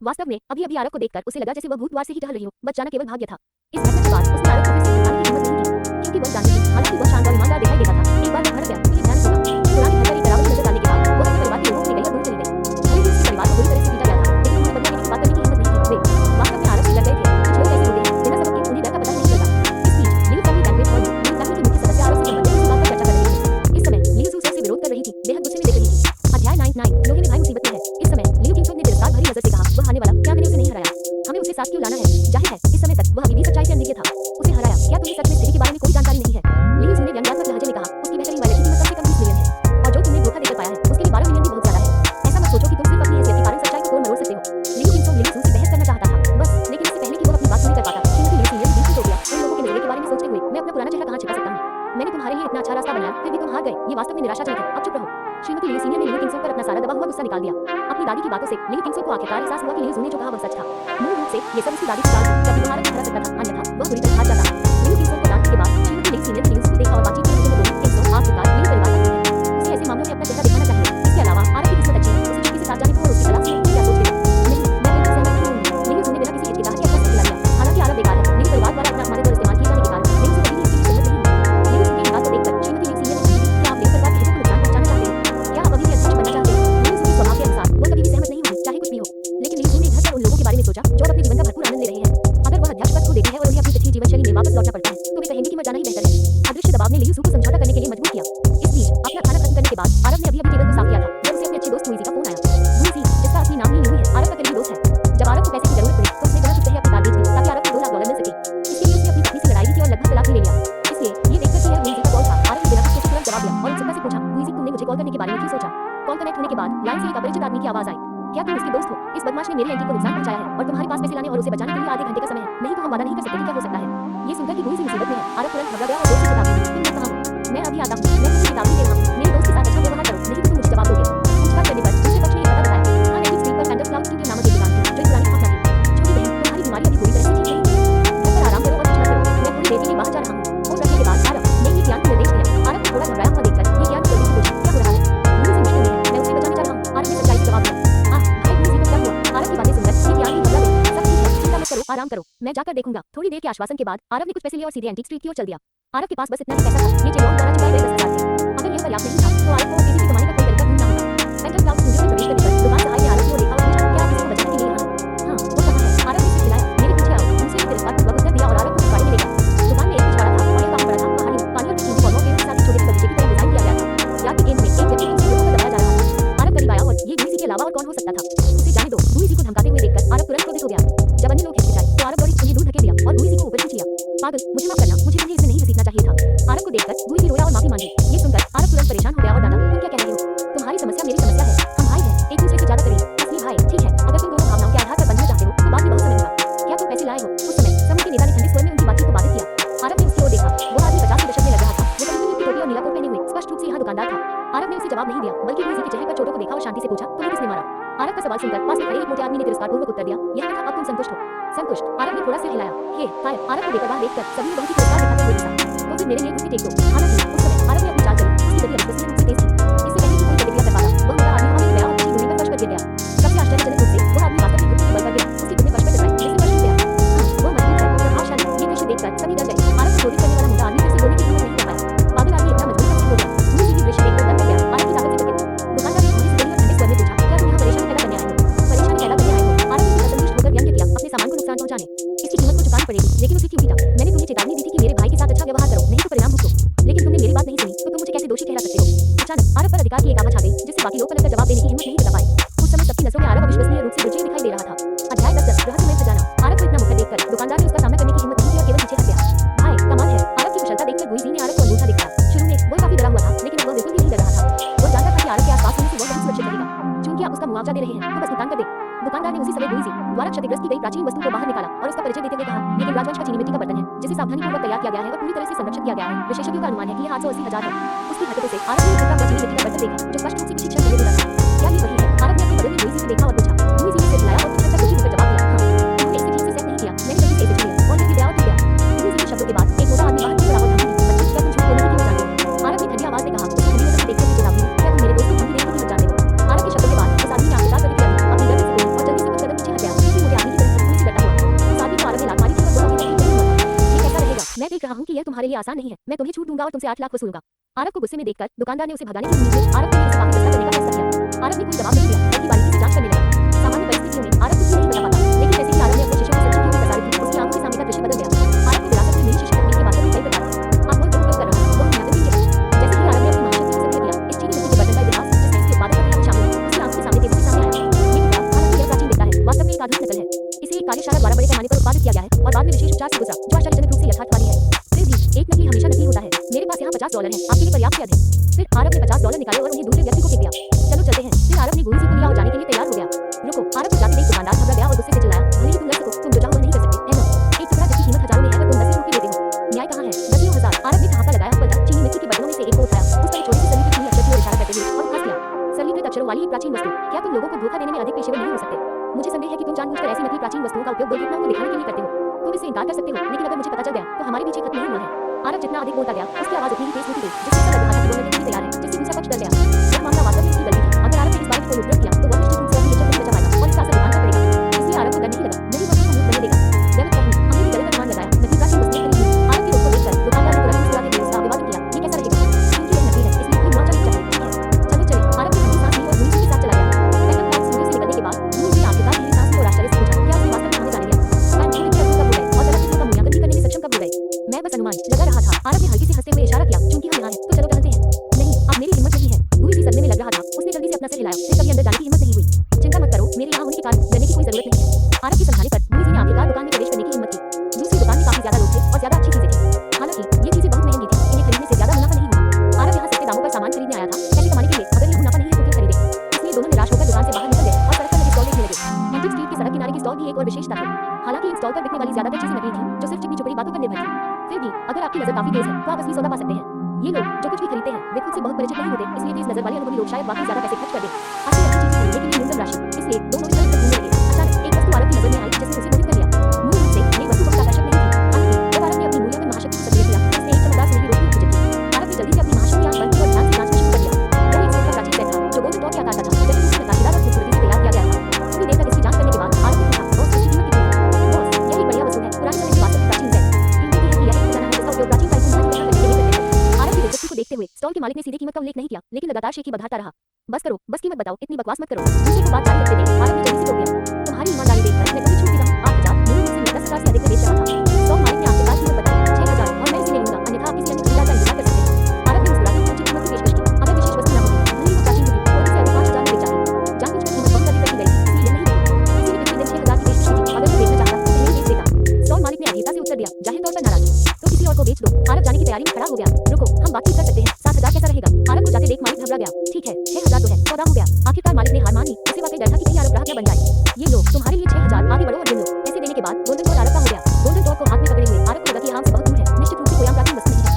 वास्तव में अभी अभी आरव को देखकर उसे लगा जैसे वह भूत द्वार से ही टहल रही हो, बच जाना केवल भाग्य था। इस घटना के बाद उसने आरव को फिर से उठाने की हिम्मत नहीं की, क्योंकि वह जानती थी हालांकि वह शांत और ईमानदार दिखाई देता था, एक बार वह भड़क गया तो ये ध्यान होगा। पुरानी घर पर एक डरावनी नजर डालने के बाद वह अपने परिवार के लोगों को लेकर दूर चली गई। भले ही उसके परिवार को बुरी तरह से पीटा गया था, लेकिन उन्होंने बदला लेने की बात करने की हिम्मत नहीं की। वे वास्तव में आरव से डर गए थे। कुछ लोग ऐसे होते हैं बिना सबक के उन्हें डर का पता ही नहीं चलता। इस बीच लियू फैमिली बैंक्वेट हॉल में लियू फैमिली के मुख्य सदस्य आरव से संबंधित इस बात पर चर्चा कर रहे थे। इस समय लियू सूसर से विरोध कर रही थी, बेहद गुस्से में देख रही थी। अध्याय 9 लोहे में भाई मुसीबत में है। इस समय लियू किंगसुक ने तिरस्कार भरी नजर से कहा, वह हारने वाला, क्या मैंने उसे नहीं हराया? हमें उसके साथ क्यों लाना है? जाहिर है इस समय तक वह अभी भी सच्चाई से अनभिज्ञ था। उसे हराया, क्या तुम्हें सच में स्थिति के बारे में कोई जानकारी नहीं है? लियू ने व्यंग्यात्मक लहजे में कहा, उसकी बेहतरीन वायलेट की कीमत कम से कम 20 मिलियन है, और जो तुमने धोखा देकर पाया है उसके लिए 12 मिलियन भी बहुत ज्यादा है। ऐसा मत सोचो कि तुम सिर्फ अपनी हैसियत के कारण सच्चाई को तोड़ मरोड़ सकते हो। लियू किंगसुक से बहस करना चाहता था, बस, लेकिन इससे पहले कि वो अपनी बात पूरी कर पाता, श्रीमती लियू सीनियर ने बीच में टोक दिया, उन लोगों के नजरिए के बारे में सोचते हुए मैं अपना पुराना चेहरा कहां छिपा सकता हूं? मैंने तुम्हारे लिए इतना अच्छा रास्ता बनाया, फिर भी तुम हार गए, ये वास्तव में निराशाजनक है। अब चुप रहो। श्रीमती लियू सीनियर ने लियू किंगसुक पर अपना सारा दबा हुआ गुस्सा निकाल दिया। अपनी दादी की बातों से लियू किंगसुक को आखिरकार एहसास हुआ कि लियू ने जो कहा वह सच था। मूल रूप से ये सब उसकी दादी की चाल थी, जब महारत हरा सकता था, अन्यथा वह बुरी तरह हार जाता। लियू किंगसुक को डांटने के बाद श्रीमती लियू सीनियर ने लियू को देखा और बातचीत के बोली, किंगसुक आखिरकार लियू परिवार का है, उसे ऐसे मामलों में अपना चेहरा दिखाना चाहिए। इसके अलावा आरव की किस्मत अच्छी है, उसे चुपके से साथ जाने को और उसकी सलाह सुनने को क्या सोचते हो? नहीं, मैं बिल्कुल सहमत नहीं हूं। लियू ने बिना किसी हिचकिचाहट के अपना सिर हिला दिया। हालांकि आरव बेकार है, लियू परिवार द्वारा अपना अपमानित और इस्तेमाल किए जाने के कारण लियू कभी भी इसके लिए सहमत नहीं हुई। लियू की बात को देखकर श्रीमती लियू सीनियर ने कहा, क्या आप लियू परिवार के हितों को नुकसान पहुंचाना चाहते हैं? क्या आप अभी भी अध्यक्ष बनना चाहते हैं? लियू के स्वभाव के अनुसार वह कभी भी सहमत नहीं होगी, चाहे कुछ भी हो। लेकिन लियू ने घर पर उन लोगों के बारे में सोचा जो अपने जीवन का भरपूर आनंद ले रहे हैं। अगर वह अध्यक्ष पद को देते हैं और उन्हें अपनी पिछली जीवन शैली में वापस लौटना पड़ता है, तो वे कहेंगे कि मर जाना ही बेहतर है। अदृश्य दबाव ने लियू को समझौता करने के लिए मजबूर किया। इस बीच अपना खाना खत्म करने के बाद आरव ने अभी टेबल को साफ किया था जब उसे अपनी अच्छी दोस्त लुइजी का फोन आया। लुइजी, जिसका असली नाम ही लियू है, आरव का करीबी दोस्त है। जब आरव को पैसे की जरूरत पड़ी तो उसने बिना कुछ कहे अपनी कार बेच दी ताकि आरव को $2 लाख मिल सके। इसके लिए उसने अपनी पत्नी से लड़ाई की थी और लगभग तलाक भी ले लिया। इसलिए ये देखकर कि यह लुइजी का कॉल था, आरव ने बिना कुछ सोचे तुरंत जवाब दिया और उत्सुकता से पूछा, लुइजी, तुमने मुझे कॉल करने के बारे में क्यों सोचा? कॉल कनेक्ट होने के बाद लाइन से एक अपरिचित आदमी की आवाज आई। क्या तुम उसके दोस्त हो? इस बदमाश ने मेरे एंटी को नुकसान पहुंचाया है और तुम्हारे पास पैसे लाने और उसे बचाने के लिए आधे घंटे का समय है। नहीं तो हम वादा नहीं कर सकते कि क्या हो सकता है। ये सुनकर कि लुइजी मुसीबत में है, आरव तुरंत घबरा गया और दोस्त से चेतावनी दी, तुम कहां हो? मैं अभी आता हूं, मैं तुझे चेतावनी दे रहा हूं, मेरे दोस्त के साथ अच्छा व्यवहार करो, नहीं तो तुम मुझे जवाब दोगे। पूछताछ करने पर दूसरे पक्ष ने ये पता बताया, हाँ, नेटिव स्ट्रीट पर थंडर क्लाउड स्टूडियो नामक एक दुकान थी जो एक पुरानी स्थापना थी। छोटी बहन, तुम्हारी बीमारी अभी पूरी तरह से ठीक नहीं हुई है, घर पर आराम करो और कुछ मत करो, मैं थोड़ी देर के लिए बाहर जा रहा हूं। फोन रखने के बाद आरव ने ये ज्ञान को निर्देश दिया। आरव को थोड़ा घबराया हुआ देखकर ये ज्ञान जल्दी से पूछा, क्या हो रहा है? मुझे से मुश्किल नहीं है, मैं उसे बचाने जा रहा हूं, आरव ने सच्चाई से जवाब दिया। भाई, मुझे को क्या हुआ? आरव की बातें सुनकर ये ज्ञान भी घबरा गई। सब ठीक है, चिंता मत करो, आराम करो, मैं जाकर देखूंगा। थोड़ी देर के आश्वासन के बाद आरव ने कुछ पैसे लिए और सीधे एंटीक स्ट्रीट की ओर चल दिया। आरव के पास बस इतना ही पैसा था, ये चेलोन द्वारा चुकाए गए 10,000 थे। अगर यह पर्याप्त नहीं था तो आरव को पैसे की कमाई का कोई तरीका ढूंढना होगा। थंडर क्लाउड स्टूडियो में प्रवेश करने पर दुकान सहाय ने आरव की ओर देखा और पूछा, क्या आप इसको बचाने के लिए यहाँ हैं? हाँ, वो कहाँ है? आरव ने सिर हिलाया, मेरे पीछे आओ। दूसरे ने तिरस्कारपूर्वक उत्तर दिया और आरव को गाड़ी में ले गया। दुकान में एक पिछवाड़ा था और एक काफी बड़ा था, पहाड़ी, पानी और कीमती पौधों के साथ एक छोटे से बगीचे की तरह डिजाइन किया गया था। याद के केंद्र में एक व्यक्ति को उसके दबाया जा रहा था। आरव करीब आया और ये लुइजी के अलावा और कौन हो सकता था? उसे जाने दो। लुइजी को धमकाते हुए देखकर आरव तुरंत क्रोधित हो गया। जब अन्य लोग हिचकिचाए तो आरव दौड़ी उन्हें दूर धकेल दिया और लुइजी को ऊपर खींच लिया। पागल, मुझे माफ करना, मुझे तुम्हें इसमें नहीं घसीटना चाहिए था। आरव को देखकर लुइजी रोया और माफी मांगी। ये सुनकर आरव तुरंत परेशान हो गया और डांटा, तुम क्या कह रहे हो? तुम्हारी समस्या मेरी समस्या है, हम भाई हैं, एक दूसरे से ज्यादा करीब, असली भाई। ठीक है, अगर तुम दोनों भावनाओं के आधार पर बंधना चाहते हो तो बाद में बहुत समय होगा। क्या तुम पैसे लाए हो? उस समय समूह के नेता ने ठंडे स्वर में उनकी बातचीत को बाधित किया। आरव ने उसकी ओर देखा, वो आदमी 50 के दशक में लग रहा था, वो कमीज की टोपी और नीला कोट पहने हुए स्पष्ट रूप से यहाँ दुकानदार था। आरव ने उसे जवाब नहीं दिया, बल्कि लुइजी के चेहरे पर चोटों को देखा और शांति से पूछा, तुम्हें किसने मारा? आरव का सवाल सुनकर पास में खड़े एक मोटे आदमी ने तिरस्कारपूर्वक उत्तर दिया, यह था, अब तुम संतुष्ट हो? संतुष्ट? आरव ने थोड़ा सिर हिलाया। हे फायर, आरव को देखकर वहां देखकर सभी ने बहुत ही तिरस्कार दिखाते हुए देखा। तो फिर मेरे लिए कुछ भी टेक दो। हालांकि उस समय आरव ने अपनी चाल चली, उसकी गति अविश्वसनीय रूप से तेज थी। इससे पहले कि कोई प्रतिक्रिया कर पाता, वह मोटा आदमी हवा में गया और ऊंची दूरी पर फर्श पर गिर गया। सबसे आश्चर्यजनक रूप से वह आदमी वास्तव में घुटने के बल पर गिरा, उसकी घुटने फर्श पर टकराई, जिससे फर्श टूट गया। हाँ, वह मजबूत है, प्रभावशाली। ये दृश्य देखकर सभी डर गए। आरव को क्रोधित करने वाला मोटा आदमी फिर से बोलने की हिम्मत नहीं कर पाया। पागल आदमी इतना मजबूत कैसे हो गया? लुइजी भी दृश्य देखकर दंग रह गया। आरव की ताकत से चकित दुकानदार ने थोड़ी सी देरी और ठंडे स्वर में पूछा, क्या तुम यहाँ परेशानी पैदा करने आए हो? परेशानी पैदा करने आए हो? आरव ने असंतुष्ट होकर व्यंग्य किया, अपने सामान को नुकसान पहुंचाने। इसकी कीमत को चुकानी पड़ेगी, लेकिन उसे क्यों पीटा? मैंने तुम्हें चेतावनी दी थी कि मेरे भाई के साथ अच्छा व्यवहार करो, नहीं तो परिणाम भुगतो। लेकिन तुमने मेरी बात नहीं सुनी, तो तुम मुझे कैसे दोषी ठहरा सकते हो? अचानक आरव पर अधिकार की एक आवाज आ गई, जिससे बाकी लोग पलटकर जवाब देने की हिम्मत नहीं जुटा पाए। उस समय सबकी नजरों में आरव अविश्वसनीय रूप से बुझे दिखाई दे रहा था। अध्याय 10 रहस्यमय खजाना। आरव को इतना मुखर देखकर दुकानदार ने उसका सामना करने की हिम्मत नहीं की और केवल पीछे हट गया। भाई, कमाल है। आरव की कुशलता देखकर लुइजी ने आरव को अनूठा देखा। शुरू में वह काफी डरा हुआ था, लेकिन वह बिल्कुल भी नहीं डर रहा था। वह जानता था कि आरव के आसपास होने से वह बहुत सुरक्षित रहेगा। चूंकि आप उसका मुआवजा दे रहे हैं, तो बस भुगतान कर दे। दुकानदार ने उसी समय लुइजी द्वारा क्षतिग्रस्त की गई प्राचीन वस्तु को बाहर निकाला और उसका परिचय देते हुए कहा, ये राजवंश का चीनी मिट्टी का बर्तन है, जिसे सावधानीपूर्वक तैयार किया गया है और पूरी तरह से संरक्षित किया गया है। विशेषज्ञों का अनुमान है कि यह 880,000 है। उसकी हरकतों से आरव ने एक टुकड़ा चीनी मिट्टी का बर्तन देखा, जो स्पष्ट रूप से किसी क्षण पहले मिला था। क्या ये वही है? आरव ने अपने बगल में लुइजी को देखा और पूछा। लुइजी ने सिर हिलाया और कुछ हद तक दुखी होकर जवाब दिया, हाँ, तुमने इसे ठीक से सेट नहीं किया, मैंने जल्दी से इसे छू लिया और यह गिर गया और टूट गया। लुइजी के शब्दों के बाद एक मोटा आदमी बाहर खड़ा और धमकी दी, बच्चे, क्या तुम झूठ बोलने की कीमत जानते हो? आरव ने ठंडी आवाज में कहा, उसकी ठंडी नजर से देखते हुए चेतावनी दी, क्या तुम मेरे दोस्त को धमकी देने की कीमत जानते हो? आरव के शब्दों के बाद उस आदमी ने आखिरकार प्रतिक्रिया दी, अपनी गर्दन से बोली और जल्दी से कुछ कदम पीछे हट गया। आसान नहीं है। मैं तुम्हें छूट दूंगा और तुमसे 8 लाख वसूलूंगा। आरव को गुस्से में देखकर दुकानदार ने उसे भगाने की उम्मीद में आरव के लिए उसे काफी सस्ता करने का फैसला किया। आरव ने कोई जवाब नहीं दिया बल्कि बारीकी से जांच करने लगा। सामान्य परिस्थितियों में आरव कुछ भी नहीं बता पाता, लेकिन जैसे ही आरव ने अपने शिष्य को सच्ची क्यों बता दी, उसकी आंखों के सामने का दृश्य बदल गया। आरव को विरासत में मिली शिष्य तकनीक के वास्तव में कई प्रकार थे। आप वह जो उपयोग कर रहा है वह बुनियादी नहीं है। जैसे ही आरव ने अपनी महाशक्ति को सक्रिय किया, इस चीनी मिट्टी के बर्तन का इतिहास जिसमें इसकी उत्पादन प्रक्रिया शामिल है, उसकी आंखों के सामने तेजी से सामने आया। ये टुकड़ा हालांकि यह प्राचीन दिखता है, वास्तव में एक आधुनिक नकल है। इसे एक कार्यशाला द्वारा बड़े पैमाने पर उत्पादित किया गया है और बाद में विशेष उपचार से गुजरा, जो आश्चर्यजनक रूप से यथार्थवादी है। फिर भी एक नकली हमेशा नकली होता है। मेरे पास यहाँ $50 है, आपके लिए पर्याप्त है। फिर आरव ने $50 निकाले और उन्हें दूसरे व्यक्ति को फेंक दिया। चलो चलते हैं। फिर आरव ने गोली को लिया और जाने के लिए तैयार हो गया। रुको, आरव को जाते देख दुकानदार घबरा गया और गुस्से से चिल्लाया, भले ही तुम लड़ सको, तुम जो चाहो वह नहीं कर सकते, है ना? एक टुकड़ा जिसकी कीमत हजारों में है और तुम 10 रुपये लेते हो। न्याय कहाँ है? 10,000। आरव ने ठहाका लगाया, पलटा, चीनी मिट्टी के बर्तनों में से एक को उठाया, उस पर एक छोटी सी सरलीकृत चीनी अक्षर की ओर इशारा करते हुए और हंस दिया। सरलीकृत अक्षरों वाली एक प्राचीन वस्तु, क्या तुम लोगों को धोखा देने में अधिक पेशेवर नहीं हो सकते? मुझे संदेह है कि तुम जानबूझकर ऐसी नकली प्राचीन वस्तुओं का उपयोग दुर्घटनाओं को दिखाने के लिए करते हो। तुम इससे इनकार कर सकते हो, लेकिन अगर मुझे पता चल गया तो हमारे बीच ये खत्म नहीं हुआ है। आरव जितना अधिक बोलता गया, उसकी आवाज उतनी ही तेज होती गई, जिससे ऐसा लग रहा था कि बोलने के लिए तैयार है, जिससे दूसरा पक्ष डर गया। यह मामला वास्तव में उसकी गलती थी। अगर आरव ने इस बारे में कोई उपयोग किया तो वह निश्चित रूप से अपनी इज्जत नहीं बचा पाएगा और इसका असर दुकान पर पड़ेगा। इसलिए आरव को डर नहीं लगा, नहीं वह मुंह बने देगा। गलत कहीं हमने भी गलत अनुमान लगाया, नकली प्राचीन वस्तुएं खरीदी। आरव की रोक को देखकर दुकानदार ने तुरंत मुस्कुरा के उसका अभिवादन किया, ये कैसा रहेगा? क्योंकि यह नकली है, इसलिए कोई मुआवजा नहीं चाहिए, ठीक है? चलो चले। आरव ने ठंडी सांस ली और धीमी के साथ चला गया। बैकअप फ्लाइट स्टूडियो से निकलने के बाद उन्होंने आखिरकार धीमी सांस ली और आश्चर्य से पूछा, क्या उसने वास्तव में हमें जाने दिया? मैं पूरी तरह कब हो गए और गलत चीजों का मूल्यांकन भी करने में सक्षम कब हो गए? मैं बस अनुमान लगा रहा था। आरव ने हल्के से हंसते हुए इशारा किया, चूंकि हम यहाँ हैं तो चलो टहलते हैं। नहीं, अब मेरी हिम्मत नहीं है। गुई सी सदमे में लग रहा था, उसने जल्दी से अपना सिर हिलाया, फिर कभी अंदर जाने की हिम्मत नहीं हुई। चिंता मत करो, मेरे यहाँ होने के कारण डरने की कोई जरूरत नहीं है। आरव के समझाने पर गुई ने आखिरकार दुकान में प्रवेश करने की हिम्मत की। दूसरी दुकान में काफी ज्यादा लोग थे और ज्यादा अच्छी चीजें थी। हालांकि ये चीजें बहुत महंगी थी, इन्हें खरीदने से ज्यादा मुनाफा नहीं होगा। आरव यहाँ सस्ते दामों पर सामान खरीदने आया था, पैसे कमाने के लिए। अगर ये मुनाफा नहीं है तो क्यों खरीदे? इसलिए दोनों निराश होकर दुकान से बाहर निकल गए और सड़क पर लगे स्टॉल देखने लगे। एंटीक स्ट्रीट के सड़क किनारे की स्टॉल भी एक और विशेषता थी। हालांकि इन स्टॉल पर बिकने वाली ज्यादातर चीजें नकली थी, जो सिर्फ चिकनी चुपड़ी बातों पर निर्भर थी। फिर भी अगर आपकी नजर काफी तेज है तो आप असली सौदा पा सकते हैं। ये लोग जो कुछ भी खरीदते हैं वे खुद से बहुत परिचित नहीं होते, इसलिए तेज नजर वाले अनुभवी लोग शायद वाकई ज्यादा पैसे खर्च कर दें। आपकी अच्छी चीज खरीदने के लिए न्यूनतम राशि, इसलिए दोनों इधर उधर घूमने लगे। अचानक एक वस्तु आरव की नजर में आई जिसने उसे मोहित कर लिया। मूल रूप से ये वस्तु बहुत आकर्षक नहीं थी। हालांकि जब आरव ने अपनी मूल्यवान महाशक्ति को सक्रिय किया, उसने एक चमकदार सुनहरी रोशनी खींची। आरव ने जल्दी से अपनी महाशक्ति आंख बंद की और ध्यान से जांचना शुरू कर दिया। वो एक सिल्क का प्राचीन सेट था जो गोल्डन टॉप के आकार का था, जबकि उसमें नक्काशीदार और खूबसूरती से तैयार किया गया था। थोड़ी देर तक इसकी जांच करने के बाद आरव ने पूछा, बॉस इसकी कीमत कितनी है? बॉस यह एक बढ़िया वस्तु है, पुराने समय की वास्तव में प्राचीन है। कीमती है कि यह एक खजाना है जिसका उपयोग प्राचीन टाइकून धन इकट्ठा करने के लिए करते थे। आरव की दिलचस्पी को देखते हुए स्टॉल के मालिक ने सीधे कीमत का उल्लेख नहीं किया, लेकिन लगातार शेखी बधाता रहा। बस करो, बस कीमत बताओ, इतनी बकवास मत करो। दूसरे को बात जारी रखते थे, आरव ने जल्दी से टोक दिया, तुम्हारी ईमानदारी देखकर मैं तुम्हें छूट देता हूँ 8,000। मूल रूप से मैं 10,000 से अधिक में बेच रहा था। स्टॉल मालिक ने आखिरकार कीमत बताई, 6,000, और मैं इसे ले लूंगा, अन्यथा आप किसी अन्य खरीदार का इंतजार कर सकते हैं। आरव ने मुस्कुराते हुए उचित कीमत की पेशकश की। अगर विशेष वस्तु न होती, भले ही वो प्राचीन होती, तो इसे अधिक 5,000 में बेच जाती। जानबूझकर कीमत बहुत अधिक रखी गई थी, इसलिए यह नहीं बिकी। किसी ने पिछले दिन 6,000 की पेशकश की थी, अगर वो बेचना चाहता तो पहले ही बेच देता। स्टॉल मालिक ने अधीरता से उत्तर दिया, जाहिर तौर पर नाराज। तो किसी और को बेच दो। आरव जाने की तैयारी में खड़ा हो गया। रुको, हम बातचीत कर सकते हैं, 7,000 कैसा रहेगा? आरव को जाते देख मालिक घबरा गया। ठीक है, 6,000 तो है, सौदा हो गया। आखिरकार मालिक ने हार मान ली। उसे वाकई डर था कि कहीं आरव ग्राहक न बन जाए। ये लो, तुम्हारे लिए 6,000, आगे बढ़ो और गिन लो। पैसे देने के बाद गोल्डन टॉप आरव का हो गया। गोल्डन टॉप को हाथ में पकड़े हुए आरव को लगा कि आम से बहुत दूर है, निश्चित रूप से कोई आम प्राचीन वस्तु नहीं है।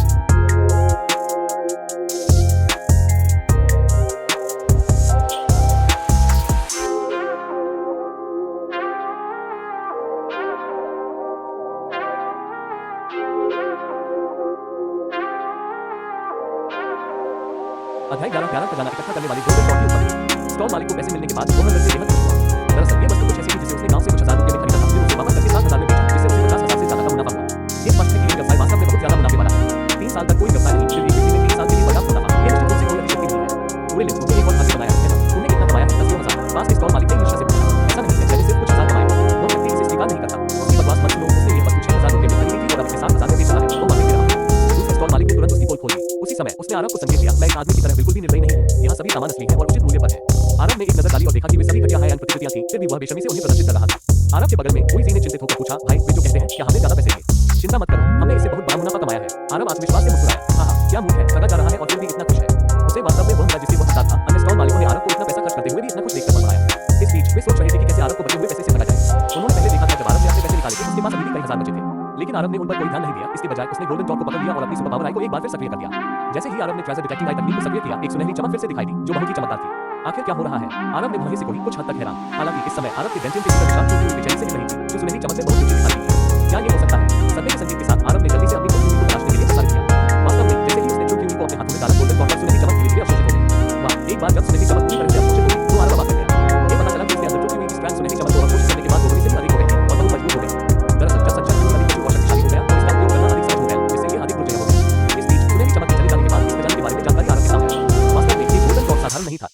अध्याय 11 खजाना इकट्ठा करने वाली गोल्डन टॉप की उत्पत्ति। स्टॉल मालिक को पैसे मिलने के बाद वो अंदर से कीमत पूछी। दरअसल ये वस्तु कुछ ऐसी थी जिसे उसने गांव से कुछ 1,000 रुपये में खरीदा था, फिर उसे वापस करके 7,000 में बेचा, जिससे उसे 50,000 से ज्यादा का मुनाफा हुआ। ये स्पष्ट है कि ये व्यवसाय वास्तव में बहुत ज्यादा मुनाफे वाला है। 3 साल तक कोई व्यवसाय नहीं, फिर भी बिक्री में 3 साल के लिए पर्याप्त मुनाफा। ये निश्चित रूप से कोई अच्छी शक्ति नहीं है। पूरे दिन तुमने एक और हाथी बनाया है ना? तुमने कितना कमाया है? 10,000। पास के स्टॉल मालिक ने ईर्ष्या से पूछा। ऐसा नहीं है, मैंने सिर्फ कुछ 1,000 कमाए। वो व्यक्ति इसे स्वीकार नहीं करता। उसकी बकवास मत सुनो, उसने ये वस्तु 6,000 रुपये में खरीदी थी और अब इसे 7,000 में बेच रहा है। वो वाकई दे रहा है। दूसरे स्टॉल मालिक ने तुरंत उसकी पोल खोल दी। उसी समय उसने आरव को संकेत दिया, मैं एक आदमी की तरह बिल्कुल भी निर्दयी नहीं हूँ। यहाँ सभी सामान असली है और उचित मूल्य पर है। आरव ने एक नजर डाली और देखा कि वे सभी घटिया हाई एंड प्रतिकृतियां थीं, फिर भी वह बेशर्मी से उन्हें प्रदर्शित कर रहा था। आरव के बगल में गुई ने चिंतित होकर पूछा, भाई वे जो कहते हैं क्या हमें ज्यादा पैसे देंगे? चिंता मत करो, हमने इससे बहुत बड़ा मुनाफा कमाया है। आरव आत्मविश्वास से मुस्कुराया, हाँ क्या मूर्ख है, ठगा जा रहा है और फिर भी इतना खुश है। उसे वास्तव में वह मिला जिससे वो हंसा था। अन्य स्टॉल मालिकों ने आरव को इतना पैसा खर्च करते हुए भी इतना कुछ देखकर बढ़ाया। इस बीच वे सोच रहे थे कि कैसे आरव को बचे हुए पैसे से ठगा जाए। उन्होंने पहले देखा था जब आरव ने अपने पैसे निकाले थे उसके पास अभी भी कई हजार बचे थे, लेकिन आरव ने उन पर कोई ध्यान नहीं दिया। इसके बजाय उसने गोल्डन टॉप को पकड़ लिया और अपनी सुपर पावर आई को एक बार फिर सक्रिय कर दिया। जैसे ही आरव ने ट्रेजर डिटेक्टिंग आई तकनीक को सक्रिय किया, एक सुनहरी चमक फिर से दिखाई दी जो बहुत ही चमकदार थी। आखिर क्या हो रहा है? आरव ने वहीं से कोई कुछ हद तक हैरान। हालांकि इस समय आरव के डेंटिन के भीतर निशान चोटी हुई बेचैनी से हिल रही थी, जो सुनहरी चमक से बहुत ऊंची दिखाई थी। क्या ये हो सकता है? सत्य के संकेत के साथ आरव ने जल्दी से अपनी चोटी को तलाशने के लिए प्रसारित किया। वास्तव में जैसे ही उसने चोटी को अपने हाथों में डाला, गोल्डन टॉप पर सुनहरी चमक धीरे धीरे अवशोषित हो गई। वाह, एक बार जब सुनहरी चमक पूरी तरह से अवशोषित हो गई तो आरव अवाक रह गया। ये पता चला कि उसके अंदर चोटी हुई स्ट्रैंड सुनहरी चमक को अवशोषित करने के बाद दोगुनी से भी अधिक हो गई थी और बहुत मजबूत हो गई। दरअसल जब सच्चा अधिक शक्तिशाली हो गया और इसका उपयोग करना अधिक सहज हो गया, जिससे ये अधिक दुर्जय हो गया।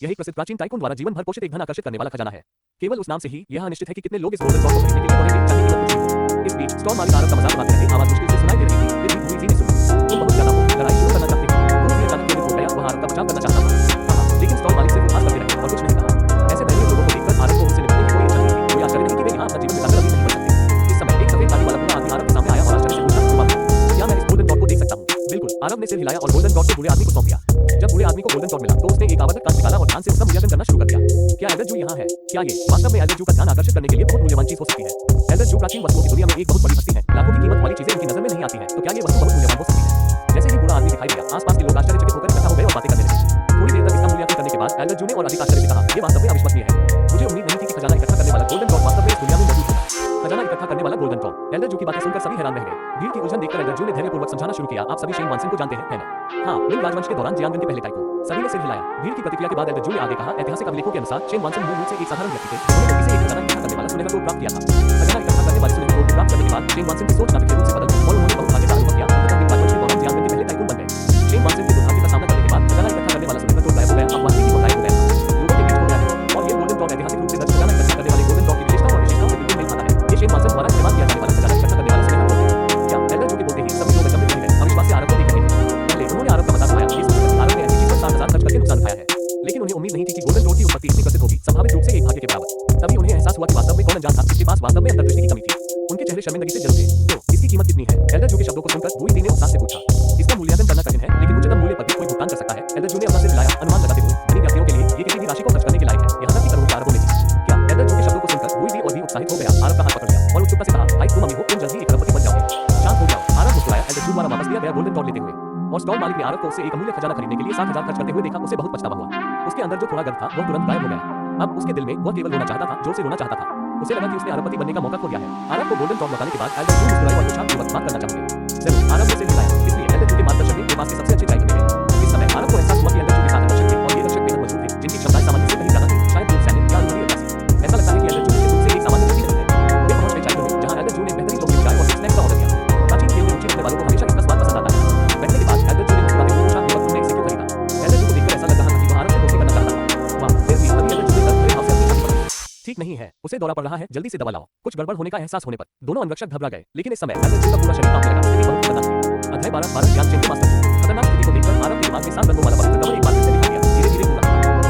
यह एक प्रसिद्ध प्राचीन टाइकून द्वारा जीवन भर पोषित एक धन आकर्षित करने वाला खजाना है। केवल उस नाम से ही यह अनिश्चित है कि कितने लोग इस गोल्डन टॉप को खरीदने के लिए पड़ेंगे, चाहे कीमत कुछ भी हो। इस बीच स्टॉल मालिक आरव का मजाक उड़ाते रहे, आवाज मुश्किल से सुनाई दे रही थी, फिर भी हुई ने सुनी। तुम बहुत ज्यादा हो, लड़ाई शुरू करना चाहते हो। तुम भी अचानक बोल गया, वह आरव का बचाव करना चाहता था। हाँ, लेकिन स्टॉल मालिक सिर्फ उपहास करते रहे और कुछ नहीं कहा। ऐसे बहरे लोगों को देखकर आरव को उनसे निपटने की कोई इच्छा नहीं थी। कोई आश्चर्य नहीं कि वे यहाँ अपना जीवन बिताकर अभी नहीं बढ़ सकते। इस समय एक सफेद दाढ़ी वाला बूढ़ा आदमी आरव के सामने आया और आश्चर्य से पूछा, "तुम आदमी, क्या मैं इस गोल्डन टॉप को देख सकता हूँ?" बिल्कुल, आरव ने सिर हिलाया और गोल्डन टॉप को बूढ़े आदमी को सौंप दिया। जब बूढ़े आदमी को गोल्डन टॉप मिला तो उसने एक आवर्धक कांच निकाला और ध्यान से उसका मूल्यांकन करना शुरू कर दिया। क्या एल्डर जू यहाँ है? क्या ये वास्तव में एल्डर जू का ध्यान आकर्षित करने के लिए बहुत मूल्यवान चीज हो सकती है? एल्डर जू प्राचीन वस्तुओं की दुनिया में एक बहुत बड़ी हस्ती है। लाखों की कीमत वाली चीजें उनकी नजर में नहीं आती हैं, तो क्या ये वस्तु बहुत मूल्यवान हो सकती है? जैसे ही बूढ़ा आदमी दिखाई दिया, आसपास के लोग आश्चर्यचकित होकर इकट्ठा हो गए और बातें करने लगे। थोड़ी देर तक इसका मूल्यांकन करने के बाद एल्डर जू ने और अधिक आश्चर्य से कहा, "ये वास्तव में अविश्वसनीय है। मुझे उम्मीद नहीं थी कि खजाना इकट्ठा करने वाला गोल्डन टॉप वास्तव में इस दुनिया में मौजूद होगा।" खजाना इकट्ठा करने वाला गोल्डन टॉप। एल्डर जू की बातें सुनकर सभी हैरान रह गए। भीड़ की उलझन देखकर एल्डर जू ने धैर्यपूर्वक समझाना शुरू किया, "आप सभी शेन वानसिंग को जानते हैं, है ना? हाँ, मिंग राजवंश के दौरान जियांगन के पहले टाइकून।" सभी ने सिर हिलाया। भीड़ की प्रतिक्रिया के बाद एल्डर जू ने आगे कहा, "ऐतिहासिक अभिलेखों के अनुसार शेन वानसिंग मूल रूप से एक साधारण व्यक्ति थे। उन्होंने गलती से एक खजाना इकट्ठा करने वाला सुनहरा गोल्ड प्राप्त किया था। खजाना इकट्ठा करने वाले सुनहरे गोल्ड को प्राप्त करने के बाद शेन वानसिंग की सोच नाटकीय रूप से बदल गई और उन्होंने बहुत भाग्य का अनुभव किया। अंततः मिंग राजवंश के दौरान जियांगन के पहले टाइकून बन गए। शेन वानसिंग के दुर्भाग्य का सामना करने के बाद खजाना इकट्ठा करने वाला सुनहरा गोल्ड गायब हो गया। अब वानसिंग की बहुत गायब हो गया। लोगों के बीच हो गया है और ये गोल्डन टॉप ऐतिहासिक रूप से दर्ज खजाना इकट्ठा करने वाले गोल्डन टॉप की विशेषता और विशेषताओं से बिल्कुल मेल खाता है। ये शेन वानसिंग द्वारा इस्तेमाल किया जाने वाला खजाना इकट्ठा करने वाला सुनहरा गोल्ड है। क्या एल्डर जू के बोलते ही सभी लोग अचंभित रह गए, अविश्वास से आरव को देख रहे थे। पहले उन्होंने आरव का मजाक उड़ाया, ये सोचकर कि आरव ने ऐसी चीज पर 60,000 खर्च करके नुकसान उठाया है। लेकिन उन्हें उम्मीद नहीं थी कि गोल्डन टॉप की उत्पत्ति इतनी प्रसिद्ध होगी, संभावित रूप से एक भाग्य के बराबर। तभी उन्हें एहसास हुआ कि वास्तव में कौन अनजान था, जिसके पास वास्तव में अंतर्दृष्टि की कमी थी। उनके चेहरे शर्मिंदगी से जल उठे। तो इसकी कीमत कितनी है? एल्डर जू के शब्दों को सुनकर वुई ने उत्साह से पूछा। इसका मूल्यांकन करना कठिन है, लेकिन उच्चतम मूल्य पर भी कोई भुगतान कर सकता है। एल्डर जू ने अपना सिर हिलाया, अनुमान लगाते हुए, धनी व्यक्तियों के लिए ये किसी भी राशि को खर्च करने के लायक है, यहाँ तक कि करोड़ों अरबों में भी। क्या? एल्डर जू के शब्दों को सुनकर वुई और भी उत्साहित हो गया। आरव का हाथ पकड़ लिया और उत्सुकता से कहा, "भाई, तुम अमीर हो, तुम जल्द ही एक अरबपति बन जाओगे। शांत हो जाओ।" आरव मुस्कुराया। एल्डर जू द्वारा वापस दिया गया गोल्डन टॉप लेते हुए और स्टॉल मालिक ने आरव को उससे एक अमूल्य खजाना खरीदने के लिए 60,000 खर्च करते हुए देखा। उसे बहुत पछतावा हुआ। उसके अंदर जो थोड़ा गर्व था वह तुरंत गायब हो गया। अब उसके दिल में वह केवल रोना चाहता था, जोर से रोना चाहता था। उसे लगा कि उसने अरबपति बनने का मौका खो दिया है। आरव को गोल्डन टॉप लौटाने के बाद एल्डर जू मुस्कुराए और पूछा, "ये बात करना चाहोगे?" जरूर, आरव ने सिर हिलाया। इसलिए एल्डर जू के मार्गदर्शन में वे पास के सबसे अच्छे टाइकून बने। इस समय आरव को एहसास हुआ कि एल्डर जू के साथ दर्शक थे और ये दर्शक बेहद मजबूत थे, जिनकी क्षमताएं सामान्य से कहीं ज्यादा थी, शायद दूर सैनिक या अनुभवी अभ्यासी। ऐसा लगता है कि एल्डर जू निश्चित रूप से एक सामान्य व्यक्ति नहीं है। वे पहुंच गए चाय में, जहां एल्डर जू ने बेहतरीन लोग चाय और स्नैक्स का ऑर्डर किया। प्राचीन खेल में रुचि रखने वालों को हमेशा इसका स्वाद पसंद आता है। बैठने के बाद एल्डर जू ने मुस्कुराते हुए पूछा, "ये वक्त तुमने इसे क्यों खरीदा?" एल्डर जू को देखकर ऐसा लग रहा था कि वह आरव से दोस्ती करना चाहता था। वाह, फिर भी अभी एल्डर जू ने भाव से अपनी छाती पकड़ी। ठीक नहीं है, उसे दौरा पड़ रहा है, जल्दी से दवा लाओ। कुछ गड़बड़ होने का एहसास होने पर दोनों अंगरक्षक घबरा गए। लेकिन इस समय एल्डर जू का पूरा शरीर कांपने लगा। स्थिति बहुत खतरनाक थी। अध्याय 12 जियांगन के मास्टर जू। खतरनाक स्थिति को देखकर आरव के दिमाग में 7 रंगों वाला पवित्र कमल एक बार फिर से दिखाई दिया। धीरे-धीरे पूरा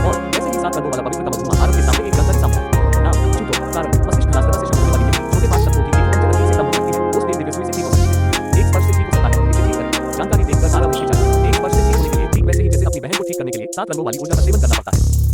और जैसे ही 7 रंगों वाला पवित्र कमल घूमा, आरव के सामने एक जानकारी सामने आई। नाम, चूतो, कारण, मस्तिष्क धनास्त्रता से शुरू होने वाली निधि, छोटे 5 तत्वों की एक पंचतत्व से कम हो सकती है। उस दिव्य सुई से ठीक हो सकती है। एक स्पर्श से ठीक हो सकता है, इसे ठीक करें। जानकारी देखकर आरव हिचकिचाया। एक स्पर्श से ठीक होने के लिए ठीक वैसे ही जैसे अपनी बहन को ठीक करने के लिए 7 रंगों वाली ऊर्जा का सेवन करना पड़ता है।